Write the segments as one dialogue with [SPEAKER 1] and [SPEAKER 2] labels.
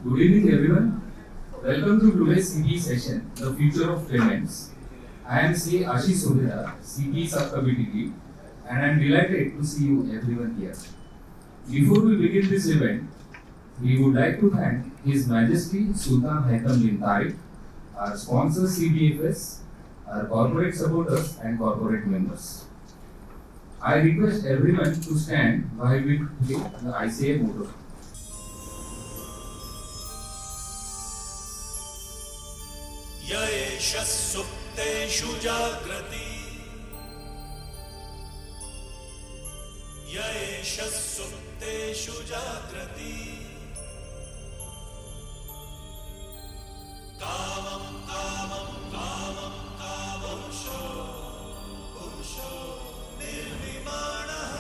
[SPEAKER 1] Good evening, everyone. Welcome to today's CPE session, The Future of Payments. I am CA CPE Subcommittee Lead, and I am delighted to see you everyone here. Before we begin this event, we would like to thank His Majesty Sultan Haitham bin Tariq, our sponsor CBFS, our corporate supporters and corporate members. I request everyone to stand while we play the ICAI motto.
[SPEAKER 2] सुप्तेषु जाग्रति यैष सुप्तेषु जाग्रति कामं कामं कामं कामंशो पुरुषो निर्विमाणः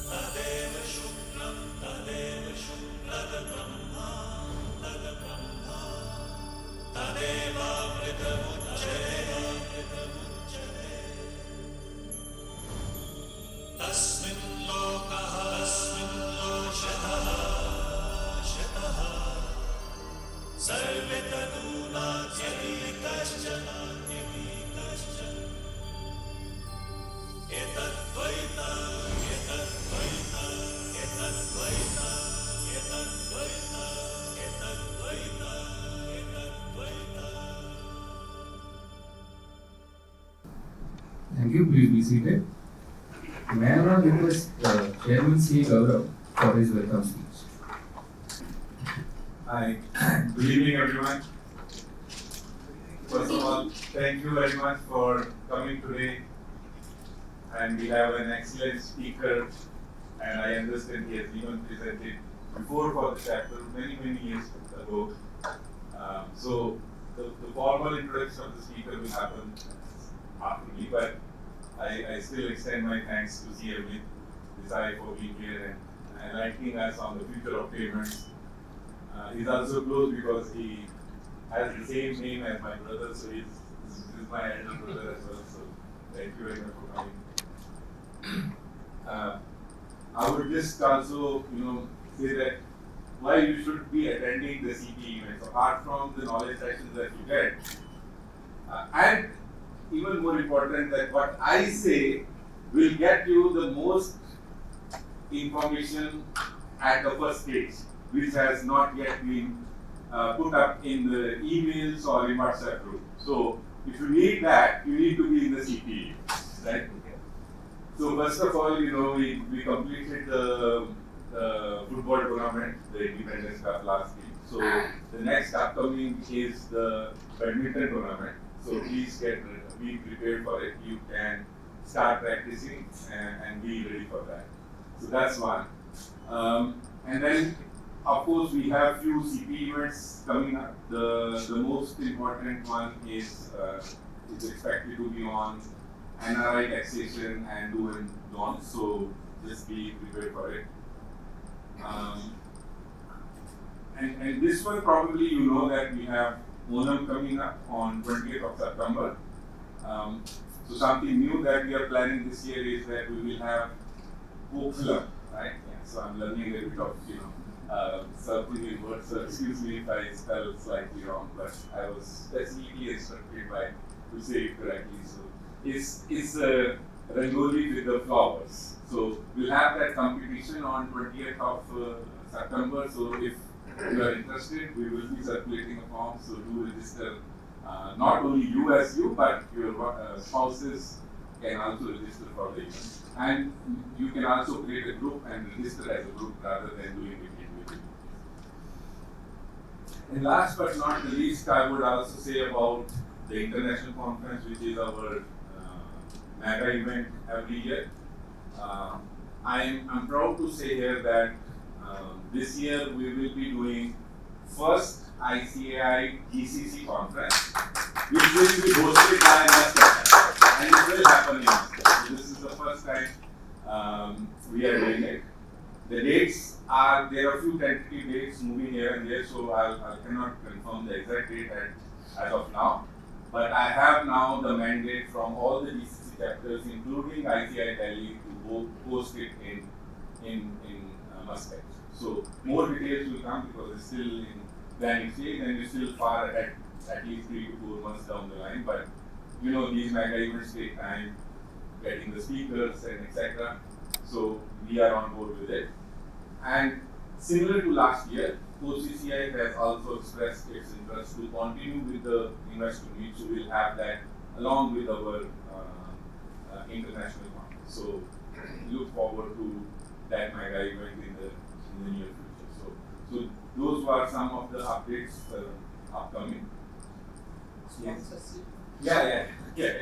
[SPEAKER 2] तदेव शुक्लं तद्ब्रह्मा तस्मिन् लोकः शतः सर्वे तदूनात्यधिकश्चन
[SPEAKER 1] Thank you. Please be seated. May I now request Chairman C. Gaurav for his welcome speech.
[SPEAKER 3] Hi. Good evening, everyone. First of all, thank you very much for coming today. And we have an excellent speaker, and I understand he has even presented before for the chapter many years ago. So the formal introduction of the speaker will happen after me, but I still extend my thanks to CA Amit Desai for being here and enlightening us on the future of payments. He's also close because he has the same name as my brother, so he's my elder brother as well. So thank you very much for coming. I would just also, say that why you should be attending the CPE events, apart from the knowledge sessions that you get, and even more important, that what I say will get you the most information at the first stage, which has not yet been put up in the emails or in WhatsApp group. So if you need that, you need to be in the CPE, right? So first of all, we completed the football tournament, the Independence Cup last week. So the next upcoming is the badminton tournament. So please be prepared for it. You can start practicing and be ready for that. So that's one. And then, of course, we have few CP events coming up. The most important one is expected to be on NRI taxation and do and don't. So just be prepared for it. And this one probably that we have Onam coming up on 20th of September. So something new that we are planning this year is that we will have Pokla, right? Yeah, so I'm learning a little bit of something in words. So excuse me if I spell slightly wrong, but I was specifically instructed to say it correctly. So it's a Rangoli with the flowers. So we'll have that competition on 20th of September. So if you are interested, we will be circulating a form, so do register. Not only you as you, but your spouses can also register for the event. And you can also create a group and register as a group rather than doing it individually. And last but not the least, I would also say about the international conference, which is our mega event every year. I'm proud to say here that this year we will be doing first ICAI GCC conference, which will be hosted by Muscat, and it will happen in Muscat. So this is the first time we are doing it. The dates are, there are a few tentative dates moving here and there, so I cannot confirm the exact date as of now. But I have now the mandate from all the GCC chapters, including ICAI Delhi, to host it in in Muscat. So more details will come because it's still in planning stage and we're still far ahead, at least 3 to 4 months down the line. But you know, these mega events take time, getting the speakers and etc. So we are on board with it. And similar to last year, OCCI has also expressed its interest to continue with the investor meet. So we'll have that along with our international market. So look forward to that mega event in the near future. So those were some of the updates upcoming. Yes. Yeah,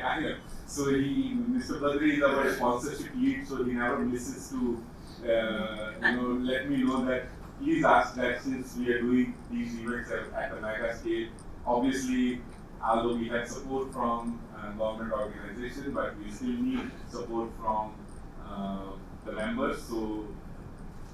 [SPEAKER 3] I know. So Mr. Badri is our sponsorship lead, so he never misses to let me know that please ask that since we are doing these events at a mega scale. Obviously, although we had support from government organization, but we still need support from the members. So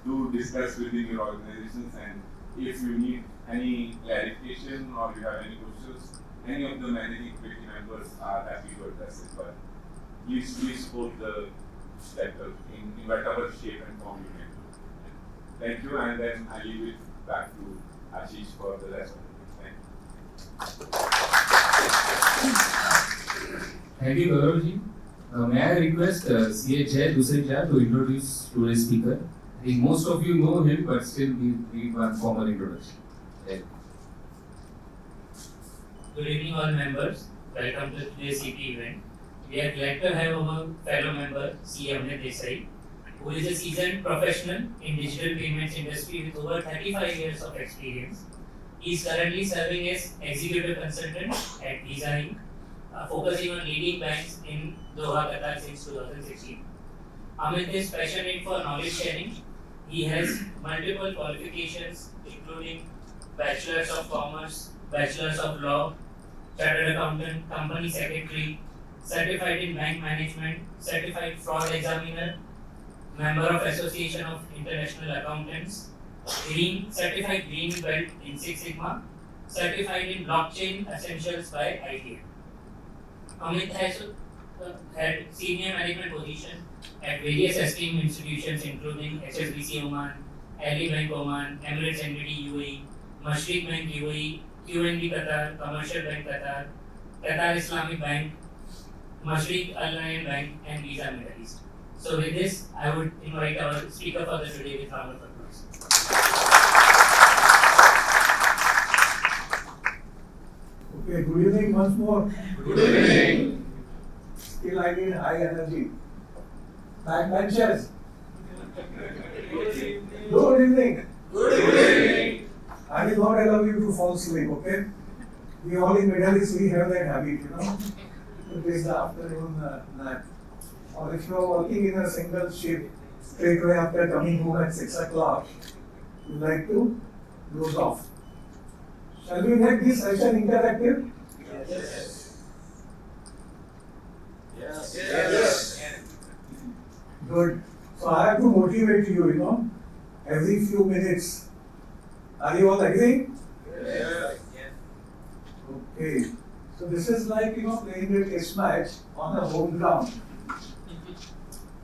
[SPEAKER 3] do discuss within your organizations, and if you need any clarification or you have any questions, any of the managing committee members are happy to address it. But please support the chapter in whatever shape and form you can do. Thank you, and then I leave it back to Ashish for the rest of the day.
[SPEAKER 1] Thank you, Gauravji. May I request CA Chair Dusai Chair to introduce today's speaker. I think most of you know him, but still we need one formal introduction.
[SPEAKER 4] Good evening, all members. Welcome to today's CPE event. We are glad to have our fellow member CA Amit Desai, who is a seasoned professional in digital payments industry with over 35 years of experience. He is currently serving as executive consultant at Visa Inc., focusing on leading banks in Doha, Qatar since 2016. Amit is passionate for knowledge sharing. He has multiple qualifications, including Bachelor's of Commerce, Bachelor's of Law, Chartered Accountant, Company Secretary, Certified in Bank Management, Certified Fraud Examiner, Member of Association of International Accountants, Certified Green Belt in Six Sigma, Certified in Blockchain Essentials by ICAI. Amit has had senior management positions at various esteemed institutions including HSBC Oman, Ali Bank Oman, Emirates Entity UAE, Mashriq Bank UAE, QNB Qatar, Commercial Bank Qatar, Qatar Islamic Bank, Mashriq Al Nayan Bank, and Visa Middle East. So with this, I would invite our speaker for the today with round of applause.
[SPEAKER 5] Okay, good evening once more.
[SPEAKER 1] Good evening.
[SPEAKER 5] Still I need high energy. Backbenchers. Good evening.
[SPEAKER 1] Good evening.
[SPEAKER 5] I will not allow you to fall asleep, okay? We all in Middle East, we have that habit, to take the afternoon nap. Or if you are working in a single shift, straight away after coming home at 6 o'clock, you like to doze off. Shall we make this session interactive?
[SPEAKER 1] Yes.
[SPEAKER 2] Yes.
[SPEAKER 1] Yes.
[SPEAKER 5] Good. So I have to motivate you, every few minutes. Are you all agreeing?
[SPEAKER 1] Yes.
[SPEAKER 5] Okay. So this is like, playing a test match on a home ground.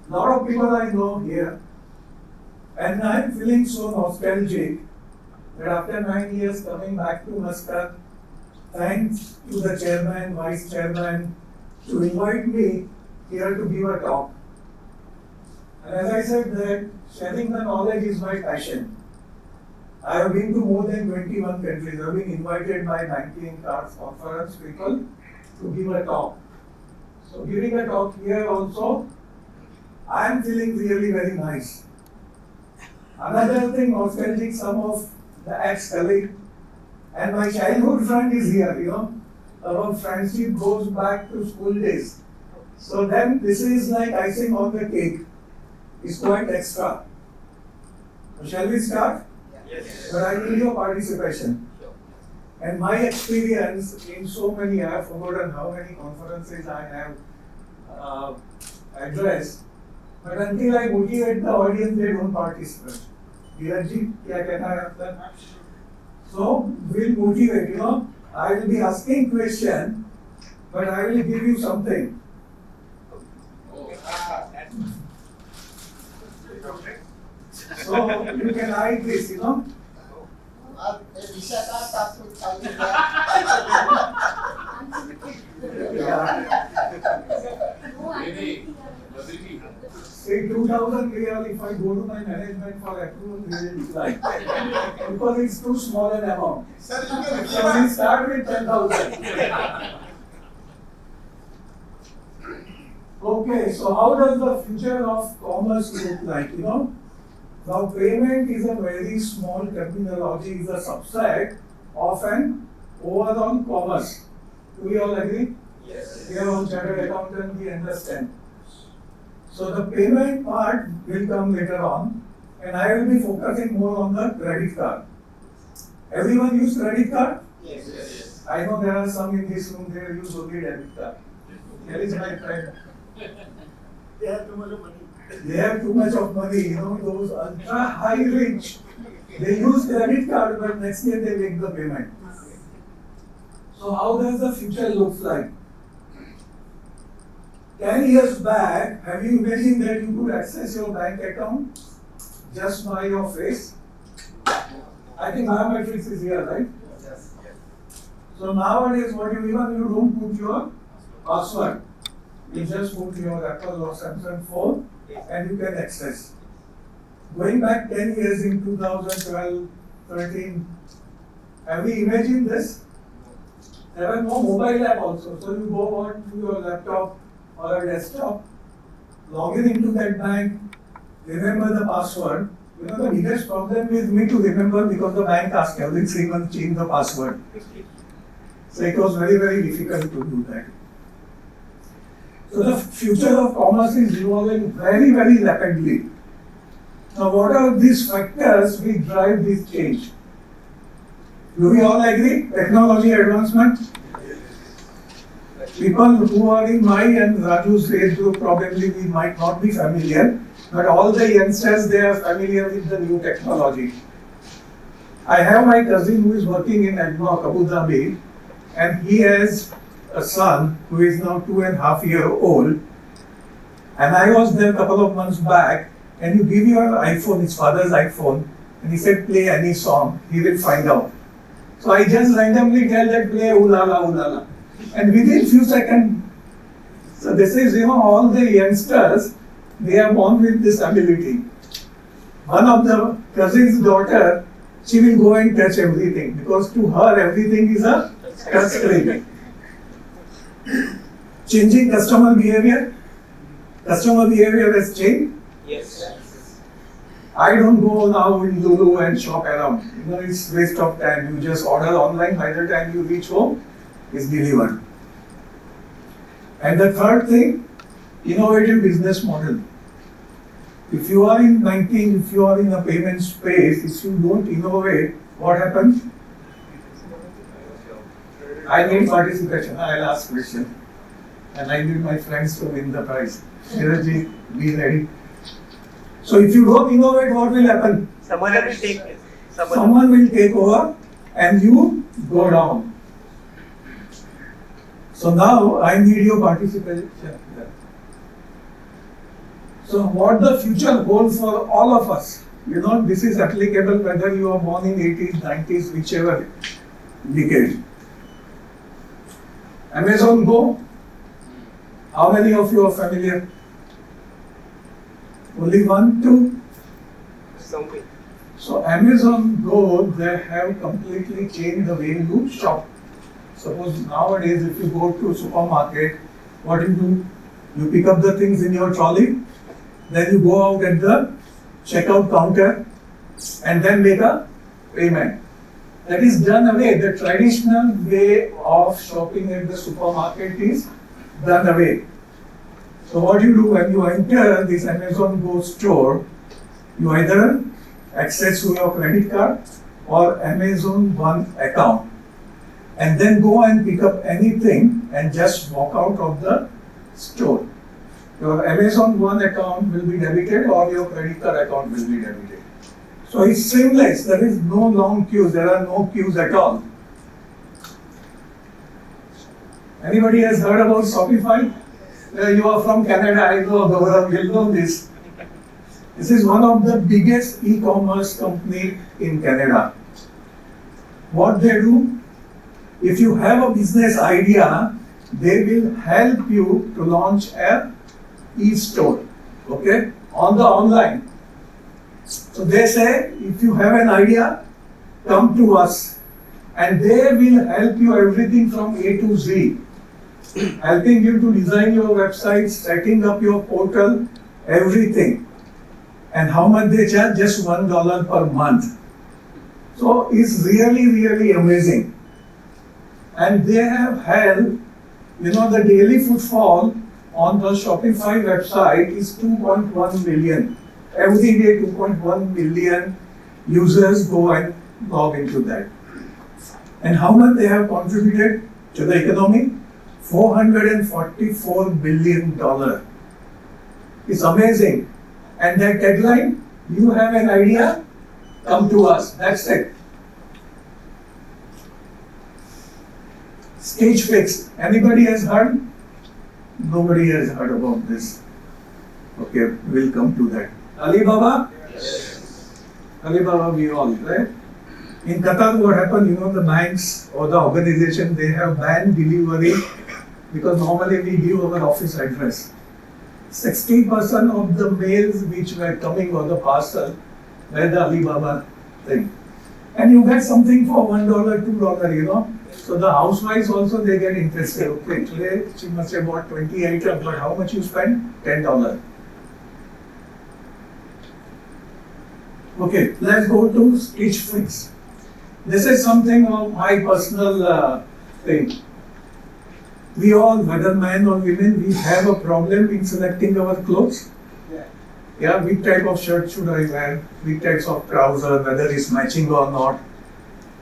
[SPEAKER 5] Lot of people I know here, and I'm feeling so nostalgic that after 9 years coming back to Muscat, thanks to the chairman, vice chairman, to invite me here to give a talk. And as I said that sharing the knowledge is my passion. I have been to more than 21 countries. I have been invited by banking cards conference people to give a talk. So giving a talk here also, I am feeling really very nice. Another thing, nostalgic, some of the ex-colleague and my childhood friend is here, Our friendship goes back to school days. So then this is like icing on the cake. It's quite extra. So shall we start?
[SPEAKER 1] Yes.
[SPEAKER 5] But I need your participation. And my experience in so many, I have forgotten how many conferences I have addressed. But until I motivate the audience, they don't participate. Dheerajji, kya kehna hai aapka? So, we'll motivate, I will be asking question, but I will give you something. So you can hide this, you know. Yeah. Say 2000 real, if I go to my management for approval, they will decline. Because it's too small an amount.
[SPEAKER 6] Sir, you can
[SPEAKER 5] So we start with 10,000. Okay, so how does the future of commerce look like, you know? Now payment is a very small terminology, is a subset of an overall commerce. Do we all agree?
[SPEAKER 6] Yes.
[SPEAKER 5] We are all chartered accountant, we understand. So the payment part will come later on, and I will be focusing more on the credit card. Everyone use credit card?
[SPEAKER 6] Yes. Yes.
[SPEAKER 5] I know there are some in this room, they use only debit card. Here is my friend.
[SPEAKER 6] They have too much of money.
[SPEAKER 5] They have too much of money, you know, those ultra high rich. They use credit card, but next year they make the payment. So how does the future look like? 10 years back, have you imagined that you could access your bank account just by your face? I think biometrics is here, right?
[SPEAKER 6] Yes.
[SPEAKER 5] So nowadays, what you don't put your password. You just put your Apple or Samsung phone and you can access. Going back 10 years in 2012, 13, have we imagined this? There was no mobile app also. So you go on to your laptop or a desktop, log in into that bank, remember the password. You know, the biggest problem with me to remember because the bank asked every 3 months change the password. So it was very, very difficult to do that. So the future of commerce is evolving very, very rapidly. Now, what are these factors which drive this change? Do we all agree? Technology advancement? People who are in my and Raju's age group probably we might not be familiar, but all the youngsters, they are familiar with the new technology. I have my cousin who is working in ADNOC, Abu Dhabi, and he has a son who is now 2.5 years old. And I was there a couple of months back, and you give your iPhone, his father's iPhone, and he said, play any song, he will find out. So I just randomly tell that play ooh la la ooh la la. And within few seconds, so this is, you know, all the youngsters, they are born with this ability. One of the cousin's daughter, she will go and touch everything because to her everything is a touch screen. Changing customer behavior. Customer behavior has changed.
[SPEAKER 6] Yes.
[SPEAKER 5] I don't go now in Lulu and shop around. You know, it's waste of time. You just order online. By the time you reach home, it's delivered. And the third thing, innovative business model. If you are in banking, if you are in the payment space, if you don't innovate, what happens? I need participation. I'll ask question. And I need my friends to win the prize. Niraji, be ready. So if you don't innovate, what will happen?
[SPEAKER 6] Someone will take it.
[SPEAKER 5] Someone will take over and you go down. So now I need your participation. So what the future holds for all of us, you know, this is applicable whether you are born in 80s, 90s, whichever decade. Amazon Go, how many of you are familiar? Only one, two?
[SPEAKER 6] Something.
[SPEAKER 5] So Amazon Go, they have completely changed the way you shop. Suppose nowadays if you go to supermarket, what do? You pick up the things in your trolley, then you go out at the checkout counter and then make a payment. That is done away. The traditional way of shopping at the supermarket is done away. So what you do when you enter this Amazon Go store, you either access to your credit card or Amazon One account and then go and pick up anything and just walk out of the store. Your Amazon One account will be debited or your credit card account will be debited. So it's seamless. There is no long queues. There are no queues at all. Anybody has heard about Shopify? You are from Canada. I know Gaurav will know this. This is one of the biggest e-commerce company in Canada. What they do, if you have a business idea, they will help you to launch a e-store, okay, on the online. So they say, if you have an idea, come to us, and they will help you everything from A to Z, helping you to design your website, setting up your portal, everything. And how much they charge? Just $1 per month. So it's really, really amazing. And they have held, the daily footfall on the Shopify website is 2.1 million. Every day 2.1 million users go and log into that. And how much they have contributed to the economy? $444 billion. It's amazing. And that tagline, you have an idea, come to us. That's it. Stage Fix. Anybody has heard? Nobody has heard about this. Okay, we'll come to that. Alibaba?
[SPEAKER 3] Yes.
[SPEAKER 5] Alibaba, we all, right? In Qatar, what happened, the banks or the organization, they have banned delivery because normally we give our office address. 60% of the mails which were coming or the parcel were the Alibaba thing. And you get something for $1, $2, So the housewives also, they get interested. Okay, today she must have bought 20 items, but how much you spend? $10. Okay, let's go to Stitch Fix. This is something of my personal thing. We all, whether men or women, we have a problem in selecting our clothes. Yeah, which type of shirt should I wear? Which types of trousers, whether it's matching or not.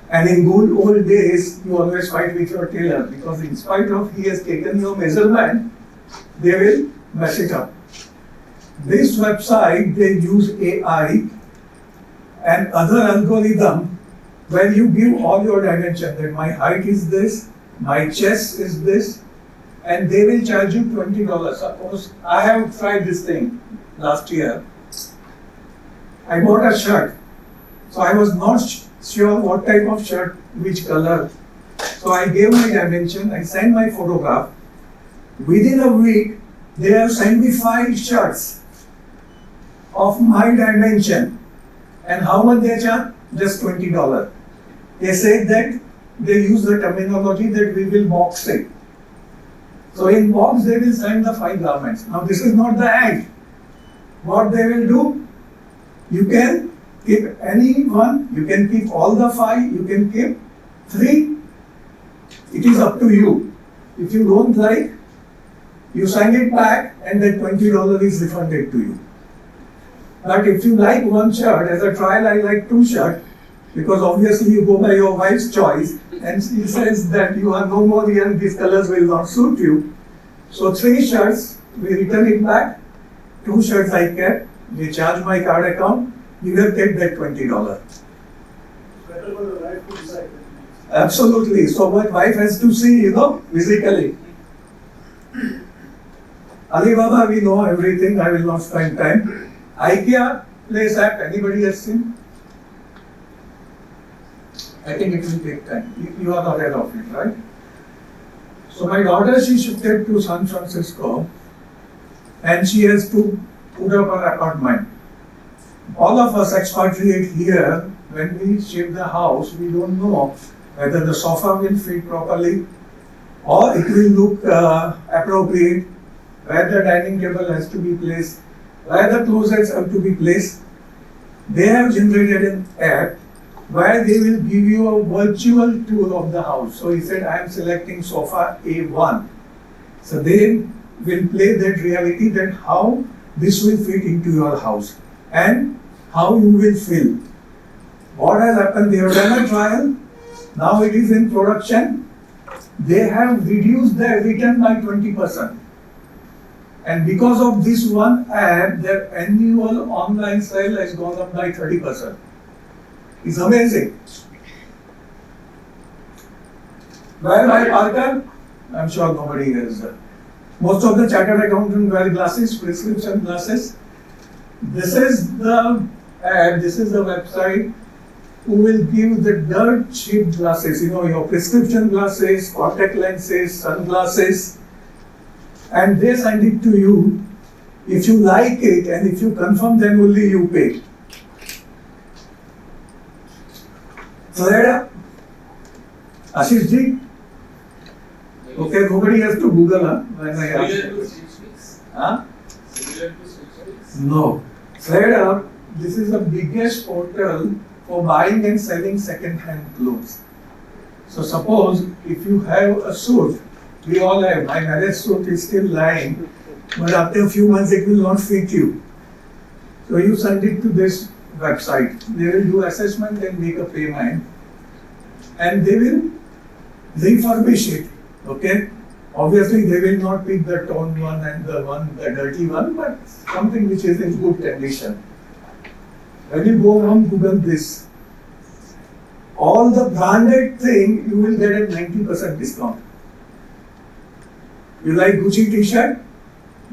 [SPEAKER 5] And in good old days, you always fight with your tailor because in spite of he has taken your measurement, they will mess it up. This website, they use AI and other algorithm where you give all your dimension, that my height is this, my chest is this, and they will charge you $20. Suppose I have tried this thing last year. I bought a shirt, so I was not sure what type of shirt, which color. So I gave my dimension, I sent my photograph. Within a week, they have sent me 5 shirts of my dimension. And how much they charge? Just $20. They say that they use the terminology that we will box it. So in box, they will send the 5 garments. Now this is not the end. What they will do? You can keep any one, you can keep all the 5, you can keep 3. It is up to you. If you don't like, you send it back and that $20 is refunded to you. But if you like one shirt, as a trial I like 2 shirts, because obviously you go by your wife's choice and she says that you are no more young, these colors will not suit you. So 3 shirts, we return it back, 2 shirts I kept, they charge my card account, you will take that $20.
[SPEAKER 6] Better for the wife to decide.
[SPEAKER 5] Absolutely. So my wife has to see, physically. Alibaba, we know everything, I will not spend time. IKEA Place app, anybody has seen? I think it will take time. You are aware of it, right? So my daughter, she shifted to San Francisco and she has to put up her apartment. All of us expatriate here, when we shift the house, we don't know whether the sofa will fit properly or it will look appropriate, where the dining table has to be placed, where the closets have to be placed. They have generated an app where they will give you a virtual tour of the house. So he said, I am selecting sofa A1. So they will play that reality, that how this will fit into your house and how you will feel. What has happened? They have done a trial. Now it is in production. They have reduced their return by 20%. And because of this one ad, their annual online sale has gone up by 30%. It's amazing. Where my Parker? I'm sure nobody has. Most of the chartered accountants wear glasses, prescription glasses. This is the ad, this is the website who will give the dirt cheap glasses, your prescription glasses, contact lenses, sunglasses, and they send it to you. If you like it and if you confirm, then only you pay. Clear? Ashish ji? Okay, nobody has to Google when I ask. Huh? No. Clear, this is the biggest portal for buying and selling second-hand clothes. So suppose if you have a suit, we all have, my marriage suit is still lying, but after a few months it will not fit you. So you send it to this website. They will do assessment and make a payment, and they will refurbish it. Okay? Obviously they will not pick the torn one and the dirty one, but something which is in good condition. When you go on Google this, all the branded thing you will get at 90% discount. You like Gucci t-shirt?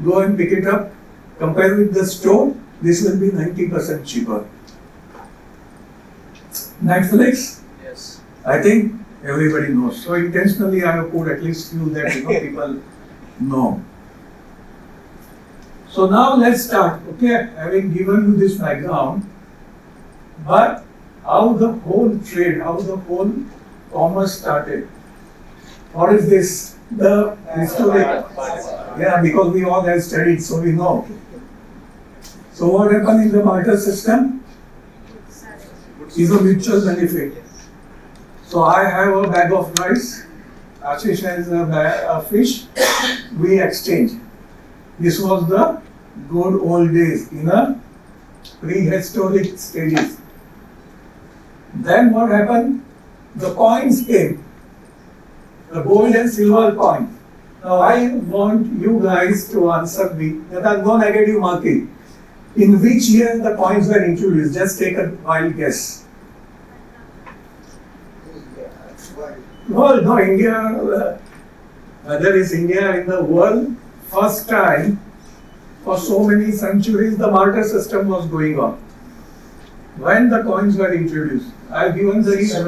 [SPEAKER 5] Go and pick it up. Compare with the store, this will be 90% cheaper. Netflix?
[SPEAKER 6] Yes.
[SPEAKER 5] I think everybody knows. So intentionally I have put at least few that people know. So now let's start, okay, having given you this background, but how the whole trade, how the whole commerce started. What is this? The historic, yeah, because we all have studied, so we know. So what happened in the barter system is a mutual benefit. So I have a bag of rice, Ashish has a fish, we exchange. This was the good old days in a prehistoric stages. Then what happened? The coins came, the gold and silver coin. Now I want you guys to answer me, that are no negative marking. In which year the coins were introduced? Just take a wild guess. Well, no, India, whether it's India in the world, first time for so many centuries the barter system was going on. When the coins were introduced, I've given the reason.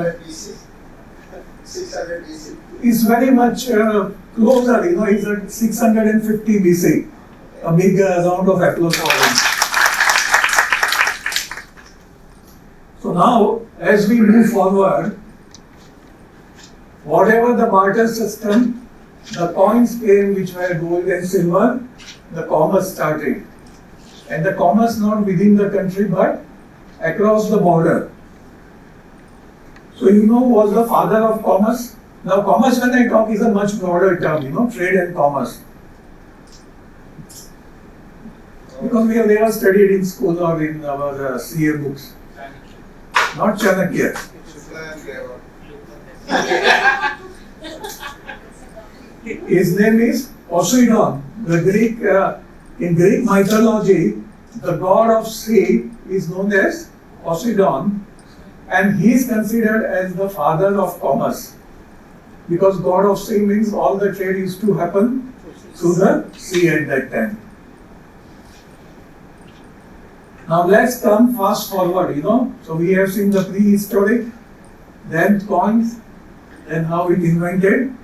[SPEAKER 6] 600 BC.
[SPEAKER 5] It's very much closer, it's at 650 BC. A big round of applause for him. So now, as we move forward, whatever the barter system, the coins came which were gold and silver, the commerce started. And the commerce not within the country but across the border. So was the father of commerce? Now commerce when I talk is a much broader term, trade and commerce. Because we have never studied in school or in our CA books. Not Chanakya. His name is Poseidon. The Greek, in Greek mythology, the god of sea is known as Poseidon, and he is considered as the father of commerce. Because god of sea means all the trade used to happen through the sea at that time. Now let's come fast forward, So we have seen the prehistoric, then coins, then how it invented.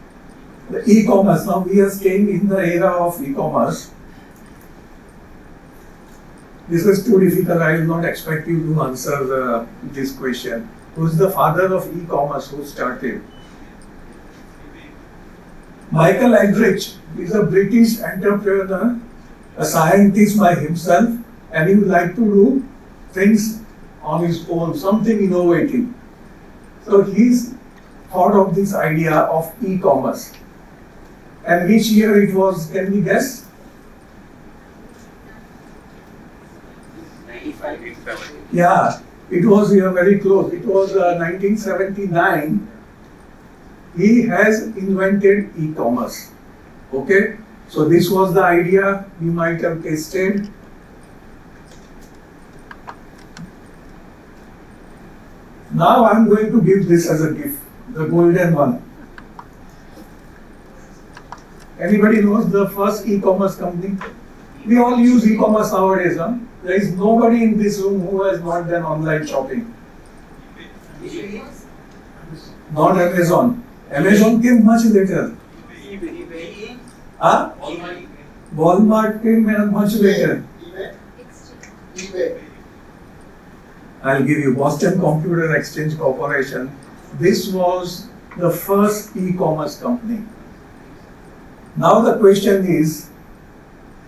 [SPEAKER 5] The e-commerce. Now we are staying in the era of e-commerce. This is too difficult. I will not expect you to answer this question. Who is the father of e-commerce? Who started? Michael Aldrich is a British entrepreneur, a scientist by himself, and he would like to do things on his own, something innovative. So he's thought of this idea of e-commerce. And which year it was, can we guess?
[SPEAKER 7] 95.
[SPEAKER 5] Yeah, it was very close. It was 1979. He has invented e-commerce. Okay, so this was the idea you might have tasted. Now I'm going to give this as a gift, the golden one. Anybody knows the first e-commerce company? We all use e-commerce nowadays, huh? There is nobody in this room who has not done online shopping. Not Amazon. Amazon came much later. Huh? Walmart came much later. I'll give you Boston Computer Exchange Corporation. This was the first e-commerce company. Now the question is,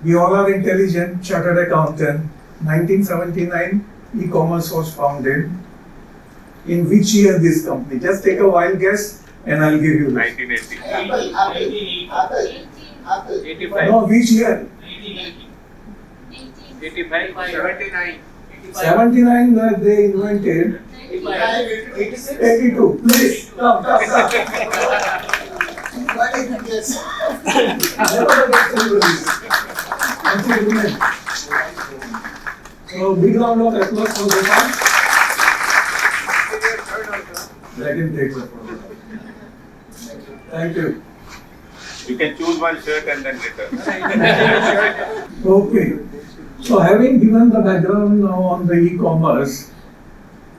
[SPEAKER 5] we all are intelligent, chartered accountant. 1979, e-commerce was founded. In which year this company? Just take a wild guess and I'll give you this.
[SPEAKER 3] 1980.
[SPEAKER 6] Apple.
[SPEAKER 7] 85.
[SPEAKER 5] No, which year?
[SPEAKER 7] 85. 79.
[SPEAKER 5] 79 that they invented. 82. Please, come.
[SPEAKER 6] Yes.
[SPEAKER 5] Never forget to do this. Thank you, women. So, big round of applause for this one. Let him take the floor. Thank you.
[SPEAKER 3] You can choose one shirt and then return.
[SPEAKER 5] Okay. So, having given the background now on the e-commerce,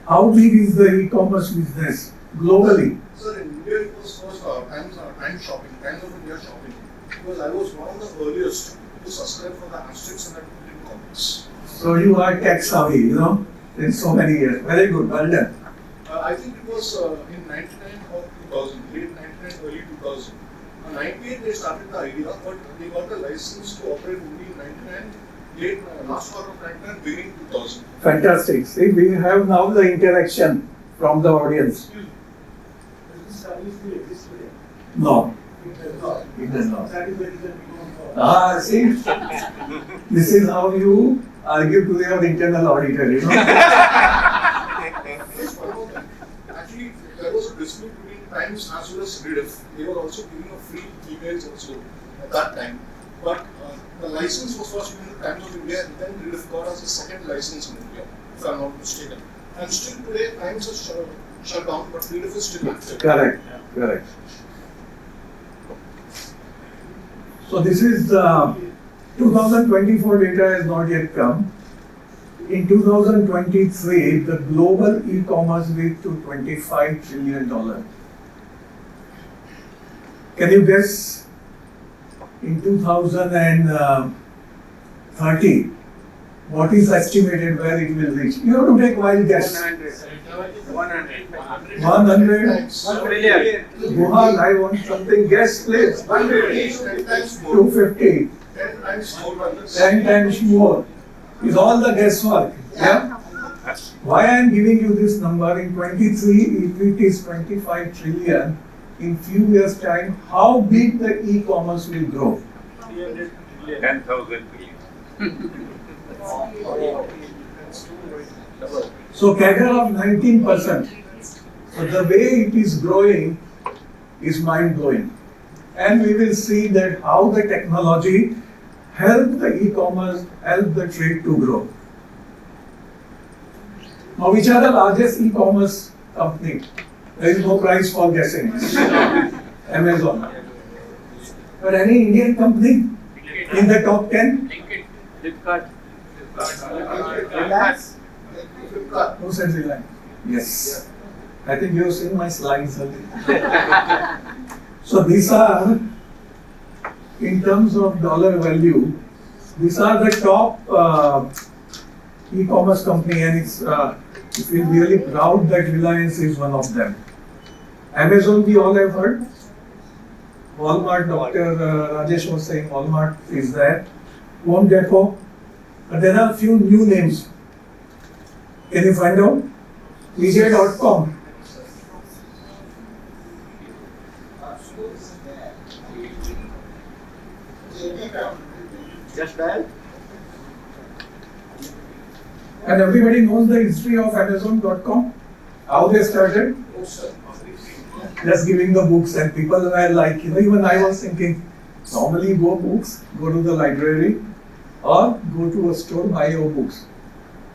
[SPEAKER 5] how big is the e-commerce business globally?
[SPEAKER 6] Sir, in India it was first time shopping, time of India shopping. Because I was one of the earliest to subscribe for the asterisks and the comics.
[SPEAKER 5] So, you are tech savvy, in so many years. Very good, well done.
[SPEAKER 6] I think it was in 99 or 2000, late 99, early 2000. 98 they started the idea, but they got the license to operate only in 99, last quarter of 99, beginning 2000.
[SPEAKER 5] Fantastic. See, we have now the interaction from the audience.
[SPEAKER 6] Does this service still exist today?
[SPEAKER 5] No,
[SPEAKER 6] It does not.
[SPEAKER 5] it does not.
[SPEAKER 6] That is the reason we don't
[SPEAKER 5] See, this is how you argue to your internal auditor,
[SPEAKER 6] Just one more thing. Actually, there was a dispute between Times as well as Rediff. They were also giving a free emails also at that time. But the license was first given to Times of India, and then Rediff got us a second license in India, if I'm not mistaken. And still today, Times has shut down, but Rediff is still active.
[SPEAKER 5] Correct. So this is 2024 data has not yet come. In 2023, the global e-commerce reached to $25 trillion. Can you guess in 2030 what is estimated where it will reach? You have to take wild guess. 100.
[SPEAKER 6] 1
[SPEAKER 7] trillion.
[SPEAKER 5] Guhan, I want something. Guess, please.
[SPEAKER 6] 10 times more.
[SPEAKER 5] 250.
[SPEAKER 6] 10 times more than this.
[SPEAKER 5] 10 times more. Is all the guesswork. Yeah? Why I am giving you this number in 23, if it is 25 trillion, in few years time, how big the e-commerce will grow?
[SPEAKER 3] 10,000 billion.
[SPEAKER 5] So CAGR of 19%. So the way it is growing is mind-blowing. And we will see that how the technology help the e-commerce, help the trade to grow. Now, which are the largest e-commerce company? There is no prize for guessing. Amazon. But any Indian company in the top 10?
[SPEAKER 7] Flipkart.
[SPEAKER 6] Flipkart.
[SPEAKER 5] Who said Reliance? Yes. I think you have seen my slides earlier. So these are, in terms of dollar value, these are the top e-commerce company, and it's we feel really proud that Reliance is one of them. Amazon, we all have heard. Walmart, Dr. Rajesh was saying Walmart is there. Home Depot. But there are a few new names. Can you find out? PJ.com.
[SPEAKER 7] Just dial.
[SPEAKER 5] And everybody knows the history of Amazon.com. How they started. Just giving the books, and people were like, even I was thinking, normally go to the library or go to a store, buy your books.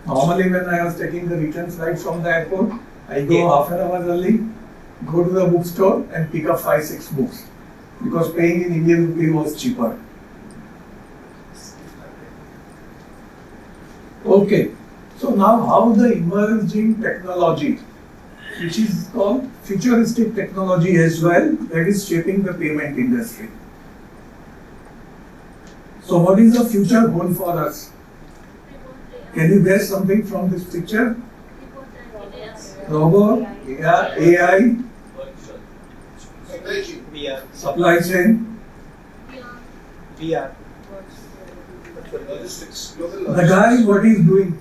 [SPEAKER 5] Normally when I was taking the return flight from the airport, I go half an hour early, go to the bookstore and pick up 5-6 books. Because paying in Indian rupee was cheaper. Okay, so now how the emerging technology, which is called futuristic technology as well, that is shaping the payment industry. So what is the future goal for us? Can you guess something from this picture? Robot, AI,
[SPEAKER 7] VR.
[SPEAKER 5] supply chain.
[SPEAKER 7] VR.
[SPEAKER 6] Logistics, global
[SPEAKER 5] The guy, what he's doing?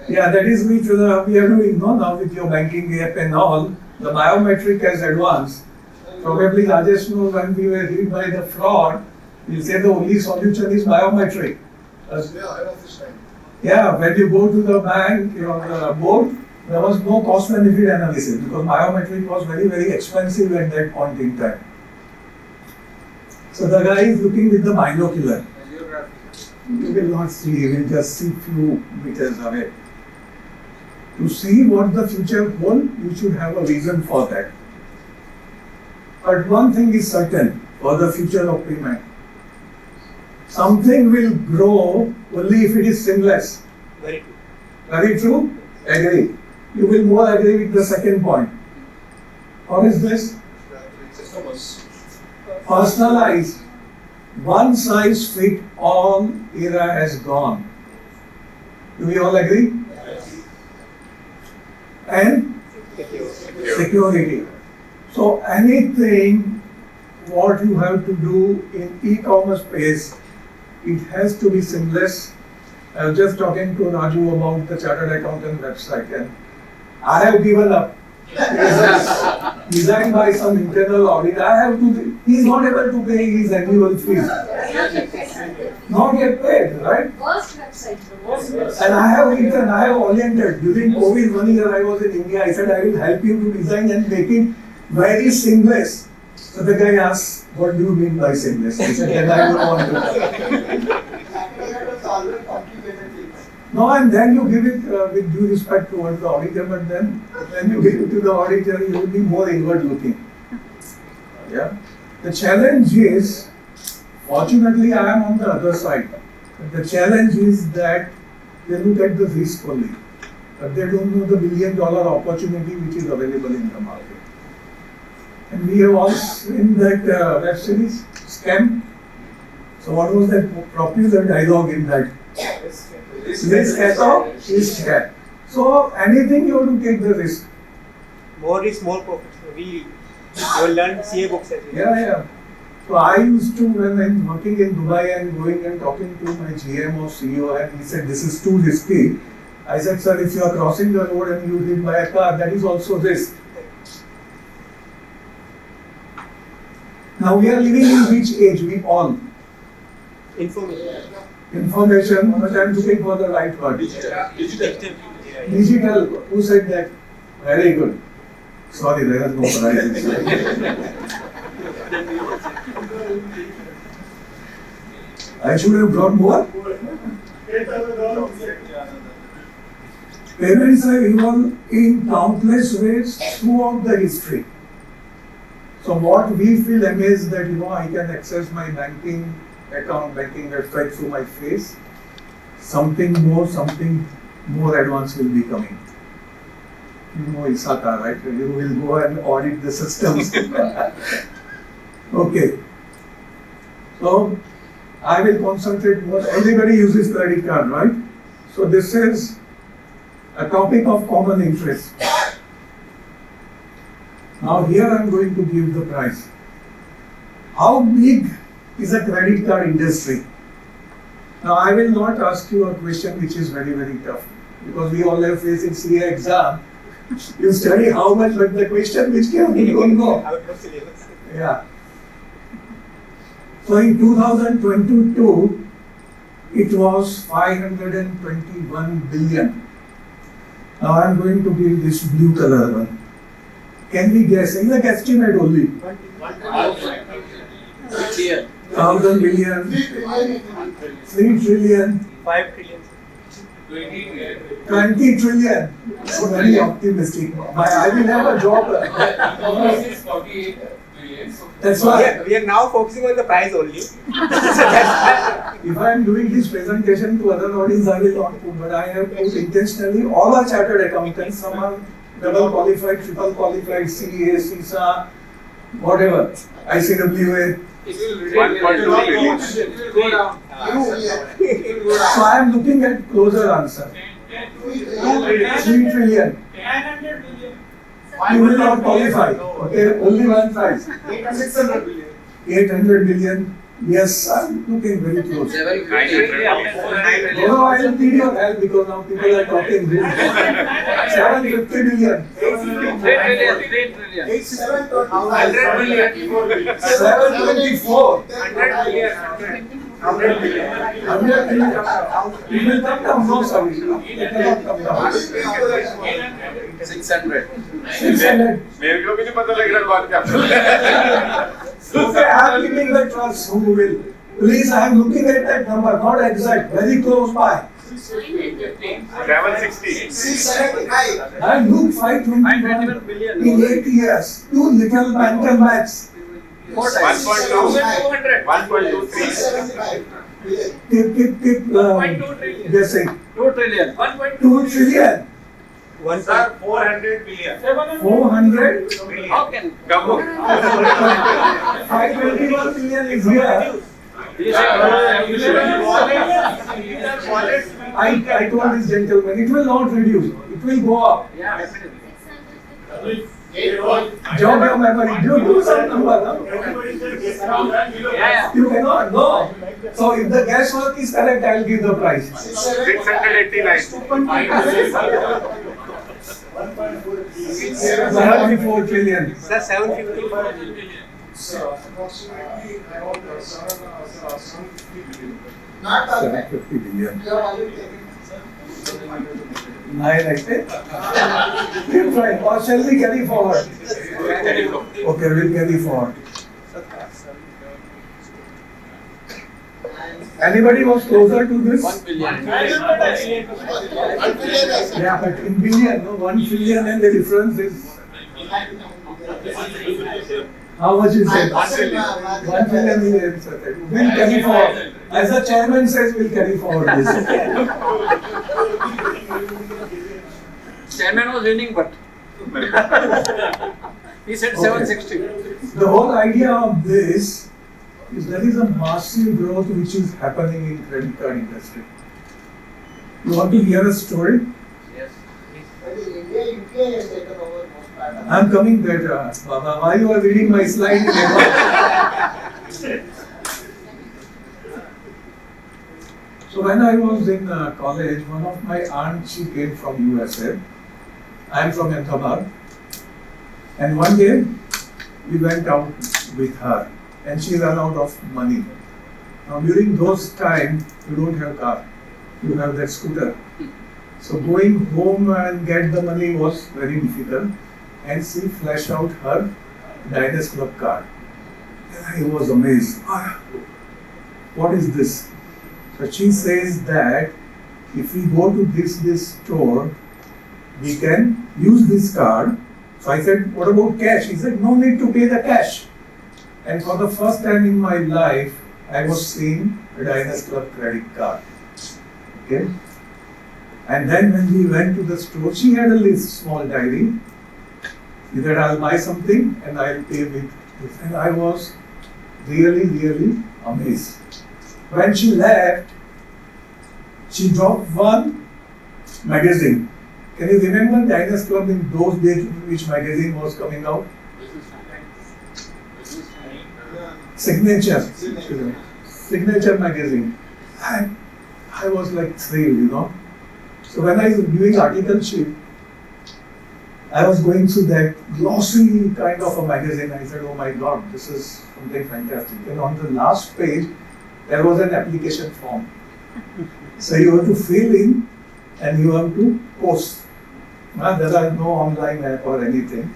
[SPEAKER 5] Yeah, that is which we are doing now with your banking app and all. The biometric has advanced. Probably Rajesh knows when we were hit by the fraud, he said the only solution is biometric.
[SPEAKER 6] Yeah, I know this time.
[SPEAKER 5] Yeah, when you go to the bank, the board, there was no cost benefit analysis because biometric was very, very expensive at that point in time. So the guy is looking with the binocular. You will not see, you will just see few meters away. To see what the future holds, you should have a vision for that. But one thing is certain for the future of payment. Something will grow only if it is seamless.
[SPEAKER 7] Very true.
[SPEAKER 5] Very true? Agree. You will more agree with the second point. What is this?
[SPEAKER 6] Customers.
[SPEAKER 5] Personalized. One size fit all era has gone. Do we all agree? And security. So anything what you have to do in e-commerce space, it has to be seamless. I was just talking to Raju about the chartered accountant website, and I have given up. It's designed by some internal audit. He's not able to pay his annual fees. Not yet paid, right?
[SPEAKER 8] Worst website.
[SPEAKER 5] And I have oriented. During COVID 1 year I was in India, I said I will help you to design and make it very seamless. So the guy asked, what do you mean by seamless? I said, then I don't want to. No, and then you give it with due respect towards the auditor, but then when you give it to the auditor, you will be more inward looking. Yeah. The challenge is, fortunately, I am on the other side. The challenge is that they look at the risk only, but they don't know the $1 billion opportunity which is available in the market. And we have all seen that web series, Scam. So what was that popular dialogue in that? Risk at all is scam. So anything you have to take the risk.
[SPEAKER 7] More is more profit. We will learn CA books as well.
[SPEAKER 5] Yeah. So I used to, when I'm working in Dubai and going and talking to my GM or CEO, and he said, this is too risky. I said, sir, if you are crossing the road and you hit by a car, that is also risk. Now we are living in which age? We all. Information, but I'm looking for the right word. Digital. Who said that? Very good. Sorry, there is no prize. I should have brought more. Payments have evolved in countless ways throughout the history. So what we feel amazed that I can access my banking account, banking website through my face. Something more advanced will be coming. ISATA, right? You will go and audit the systems. Okay. So I will concentrate more. Everybody uses credit card, right? So this is a topic of common interest. Now here I am going to give the price. How big is a credit card industry? Now I will not ask you a question which is very, very tough, because we all have faced in CA exam. You study how much, but the question which came, you don't know. Yeah. So in 2022, it was 521 billion. Now I am going to give this blue color one. Can we guess? It's a guesstimate only. 1,000 billion, 3 trillion,
[SPEAKER 7] 5 trillion.
[SPEAKER 5] 20 trillion. So very optimistic. I will have a job.
[SPEAKER 1] This is 48 billion, so
[SPEAKER 5] That's why.
[SPEAKER 7] We are now focusing on the price only.
[SPEAKER 5] If I am doing this presentation to other audience, I will not put, but I have put intentionally all our chartered accountants, some are double qualified, triple qualified, CA, CISA, whatever, ICWA.
[SPEAKER 9] It will go down.
[SPEAKER 5] So I am looking at closer answer. 3 trillion.
[SPEAKER 9] 900 billion.
[SPEAKER 5] You will not qualify. Okay, only one price.
[SPEAKER 6] 600 billion.
[SPEAKER 5] 800 billion. Yes, I'm looking very close. No, I will need your help because now people are talking rude. 750 billion.
[SPEAKER 9] 3 trillion.
[SPEAKER 6] 724 billion.
[SPEAKER 5] 724.
[SPEAKER 9] 100 billion.
[SPEAKER 5] 100 billion. It will come down, no sorry. It cannot come down.
[SPEAKER 9] 600.
[SPEAKER 5] 600.
[SPEAKER 3] मेरे को भी नहीं पता लग रहा बात क्या
[SPEAKER 5] Okay, I am giving the trust who will. Please, I am looking at that number, not exact, very close by.
[SPEAKER 3] 760.
[SPEAKER 6] 675.
[SPEAKER 5] I look 521 in 8 years. Two little mental maths.
[SPEAKER 3] 1.2. 1.23.
[SPEAKER 6] 675 billion.
[SPEAKER 5] Keep guessing.
[SPEAKER 9] 2 trillion.
[SPEAKER 5] 2 trillion.
[SPEAKER 3] Sir, 400 billion.
[SPEAKER 5] 400.
[SPEAKER 9] How can?
[SPEAKER 5] 521 billion is here. I told this gentleman, it will not reduce. It will go up. Jog your memory. Do some number. No? You cannot. No. So if the guesswork is correct, I will give the price.
[SPEAKER 3] 689.
[SPEAKER 5] 74 trillion.
[SPEAKER 7] Sir, 750.
[SPEAKER 6] So approximately around 750 billion. Not all right.
[SPEAKER 5] 750 billion.
[SPEAKER 6] You have already taken.
[SPEAKER 5] 9, I say. Keep trying. Or shall we carry forward? Okay, we'll carry forward. Anybody was closer to this?
[SPEAKER 9] 1 billion.
[SPEAKER 6] 1 billion.
[SPEAKER 5] Yeah, but in billion, no, 1 trillion and the difference is. How much is it? 1 billion is the answer. We'll carry forward. As the chairman says, we'll carry forward this.
[SPEAKER 9] Chairman was winning, but he said 760.
[SPEAKER 5] The whole idea of this is there is a massive growth which is happening in credit card industry. You want to hear a story?
[SPEAKER 9] Yes.
[SPEAKER 6] India, UPI has taken over most part of
[SPEAKER 5] I'm coming there, Baba. Why you are reading my slide? So when I was in college, one of my aunts, she came from USA. I am from Ahmedabad. And one day, we went out with her. And she ran out of money. Now during those times, you don't have car. You have that scooter. So going home and get the money was very difficult. And she flashed out her Diners Club card. And I was amazed. What is this? So she says that if we go to this store, we can use this card. So I said, what about cash? He said, no need to pay the cash. And for the first time in my life, I was seeing a Diners Club credit card. Okay? And then when we went to the store, she had a list, small diary. She said, I'll buy something and I'll pay with this. And I was really, really amazed. When she left, she dropped one magazine. Can you remember Diners Club in those days which magazine was coming out? Signature. Signature magazine. And I was like thrilled, you know. So when I was doing articleship, I was going through that glossy kind of a magazine. I said, oh my God, this is something fantastic. And on the last page, there was an application form. So you have to fill in and you have to post. There are no online app or anything.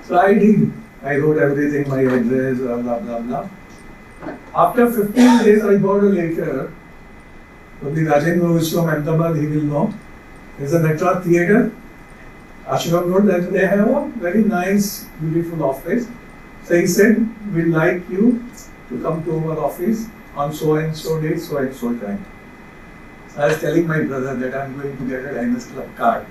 [SPEAKER 5] So I did. I wrote everything, my address, blah, blah, blah. After 15 days, I got a letter. Probably Rajendra is from Ahmedabad, he will know. There's a Natra theatre, Ashram Road, that they have a very nice, beautiful office. So he said, we'd like you to come to our office on so and so date, so and so time. I was telling my brother that I'm going to get a Diners Club card.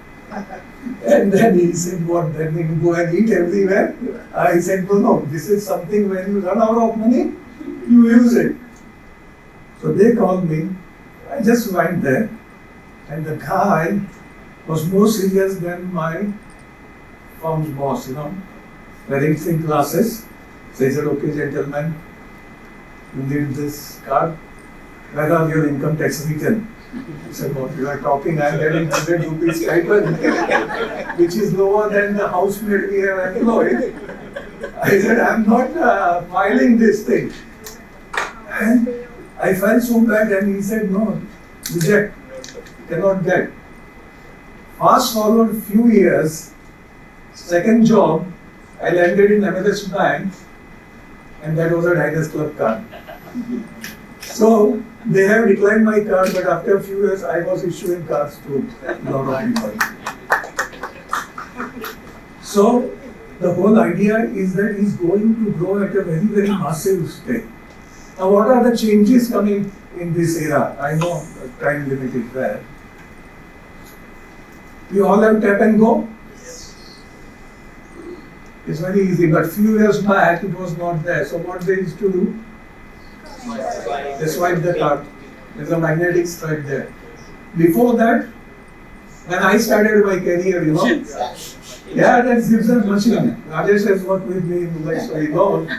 [SPEAKER 5] And then he said, what, then you go and eat everywhere? I said, no, this is something when you run out of money, you use it. So they called me, I just went there, and the guy was more serious than my firm's boss, wearing thin glasses. So he said, okay, gentlemen, you need this card. Where are your income tax return? He said, what you are talking, I am getting 100 rupees stipend, which is lower than the housemaid we have employed. I said, I am not filing this thing. And I felt so bad, and he said, no, reject, cannot get. Fast forward few years, second job, I landed in MLS Bank, and that was a Diners Club card. So they have declined my card, but after a few years, I was issuing cards to a lot of people. So the whole idea is that it's going to grow at a very, very massive scale. Now, what are the changes coming in this era? I know the time limit is there. You all have tap and go? It's very easy, but few years back it was not there. So what they used to do? They swipe the card. There's a magnetic stripe there. Before that, when I started my career, yeah, that's zip-zap machine. Rajesh has worked with me in Dubai, so he knows.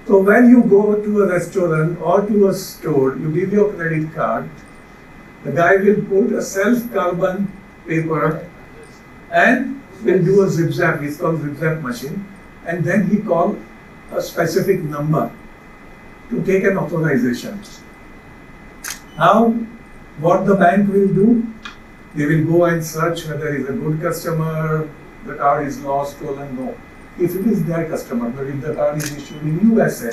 [SPEAKER 5] So when you go to a restaurant or to a store, you give your credit card, the guy will put a self-carbon paper and will do a zip-zap, it's called zip-zap machine, and then he call a specific number to take an authorization. Now, what the bank will do, they will go and search whether he is a good customer, the card is lost, stolen, no. If it is their customer, but if the card is issued in USA,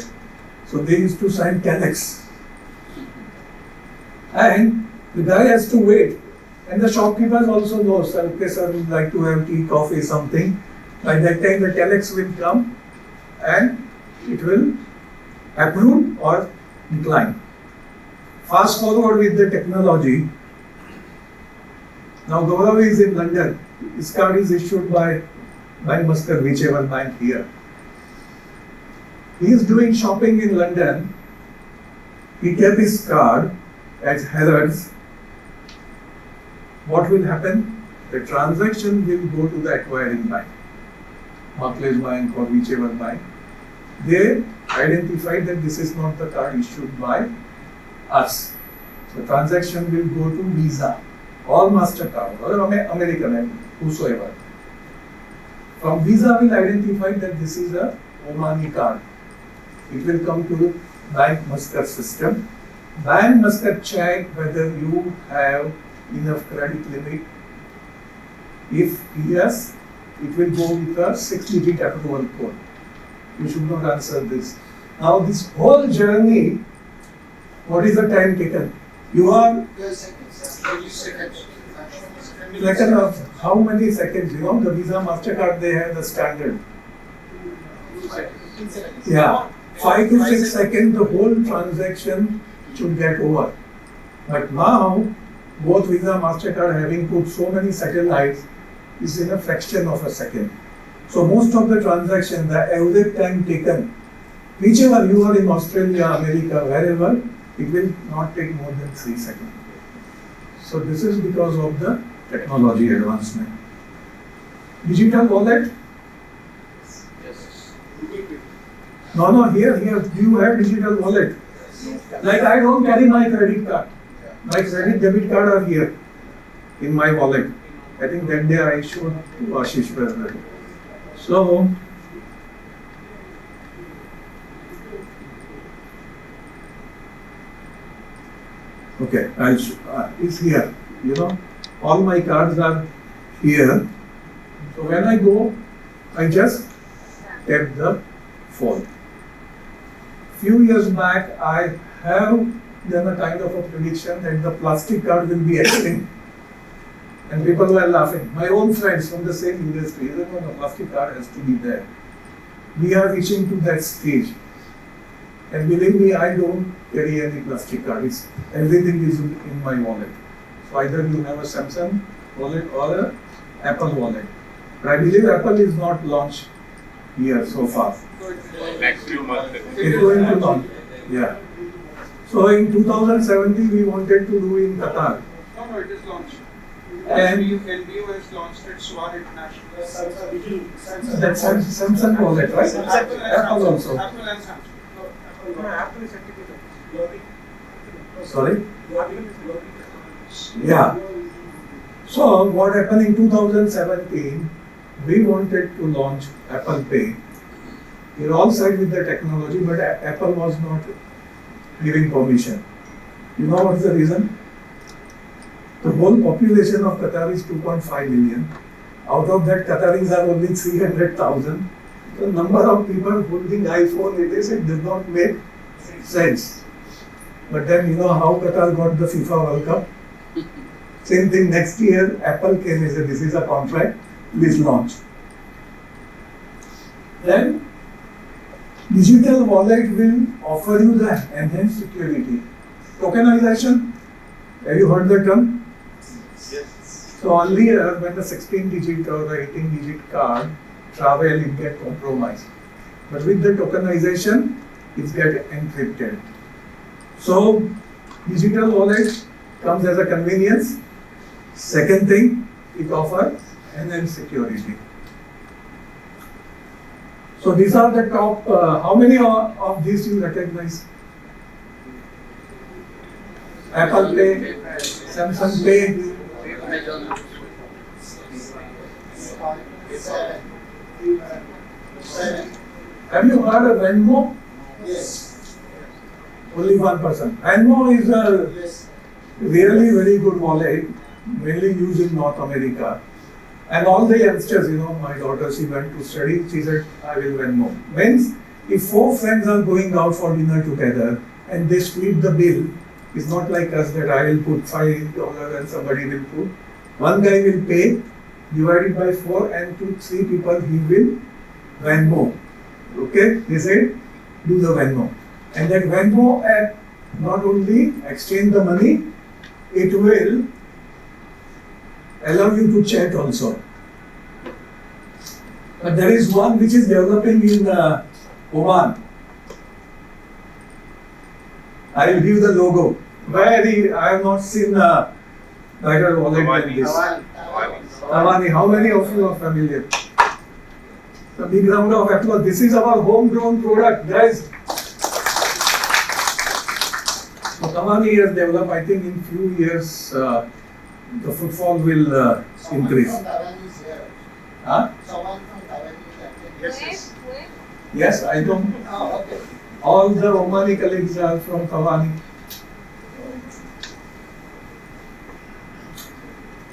[SPEAKER 5] so they used to sign telex. And the guy has to wait. And the shopkeepers also know, okay, sir, would like to have tea, coffee, something. By that time, the telex will come and it will approve or decline. Fast forward with the technology. Now, Gaurav is in London. His card is issued by Muscat, whichever bank here. He is doing shopping in London. He kept his card as Harrods. What will happen? The transaction will go to the acquiring bank, Barclays Bank or whichever bank. They identify that this is not the card issued by us. So transaction will go to Visa or MasterCard or American, whosoever. From Visa will identify that this is a Omani card. It will come to Bank Muscat system. Bank Muscat check whether you have enough credit limit. If yes, it will go with a 6-digit approval code. You should not answer this. Now this whole journey, what is the time taken? You are second of how many seconds? The Visa MasterCard, they have the standard. Yeah, 5 to 6 seconds, the whole transaction should get over. But now, both Visa MasterCard having put so many satellites is in a fraction of a second. So most of the transaction, the average time taken, whichever you are in Australia, America, wherever, it will not take more than 3 seconds. So this is because of the technology advancement. Digital wallet? No, here, do you have digital wallet? Like I don't carry my credit card. My credit debit card are here in my wallet. I think that day I showed to Ashish Brother. So, okay, I'll show, it's here. All my cards are here. So when I go, I just tap the phone. Few years back, I have done a kind of a prediction that the plastic card will be extinct. And people were laughing. My own friends from the same industry, they said, no, the plastic card has to be there. we are reaching to that stage. And believe me, I don't carry any plastic cards. Everything is in my wallet. So either you have a Samsung wallet or a Apple wallet. But I believe Apple is not launched here so far.
[SPEAKER 3] Next few months.
[SPEAKER 5] It's going to launch. Yeah. So in 2017 we wanted to do in Qatar.
[SPEAKER 9] No, it is launched.
[SPEAKER 5] And
[SPEAKER 9] LBO has launched its Swan International.
[SPEAKER 5] that's Samsung wallet, right? Apple also.
[SPEAKER 9] Apple and Samsung. No, Apple is certificate.
[SPEAKER 5] Sorry? Yeah. So what happened in 2017, we wanted to launch Apple Pay. We're all set with the technology, but Apple was not giving permission. You know what's the reason? The whole population of Qatar is 2.5 million. Out of that, Qataris are only 300,000. The number of people holding iPhone, it does not make sense. But then you know how Qatar got the FIFA World Cup? Same thing next year, Apple came and said, this is a contract, please launch. Then, digital wallet will offer you the enhanced security. Tokenization, have you heard the term? Yes. So earlier, when the 16-digit or the 18-digit card travel, it get compromised. But with the tokenization, it get encrypted. So, digital wallet comes as a convenience. Second thing, it offers enhanced security. So these are the top, how many of these you recognize? Apple Pay, Samsung Pay. Have you heard of Venmo?
[SPEAKER 6] Yes.
[SPEAKER 5] Only one person. Venmo is a really very good wallet, mainly used in North America. And all the youngsters, you know, my daughter, she went to study, she said, I will Venmo. Means, if 4 friends are going out for dinner together and they split the bill, it's not like us that I will put $5 and somebody will put. One guy will pay, divided by 4, and 2, 3 people he will Venmo. Okay, they said, do the Venmo. And that Venmo app not only exchange the money, it will allow you to chat also. But there is one which is developing in Oman. I will give the logo. I have not seen a better wallet than this. Tawani, how many of you are familiar? The big round of applause. This is our homegrown product, guys. So Tawani has developed, I think in few years, the footfall will increase. Huh?
[SPEAKER 6] Yes.
[SPEAKER 5] Yes, I don't. All the Omani colleagues are from Tawani.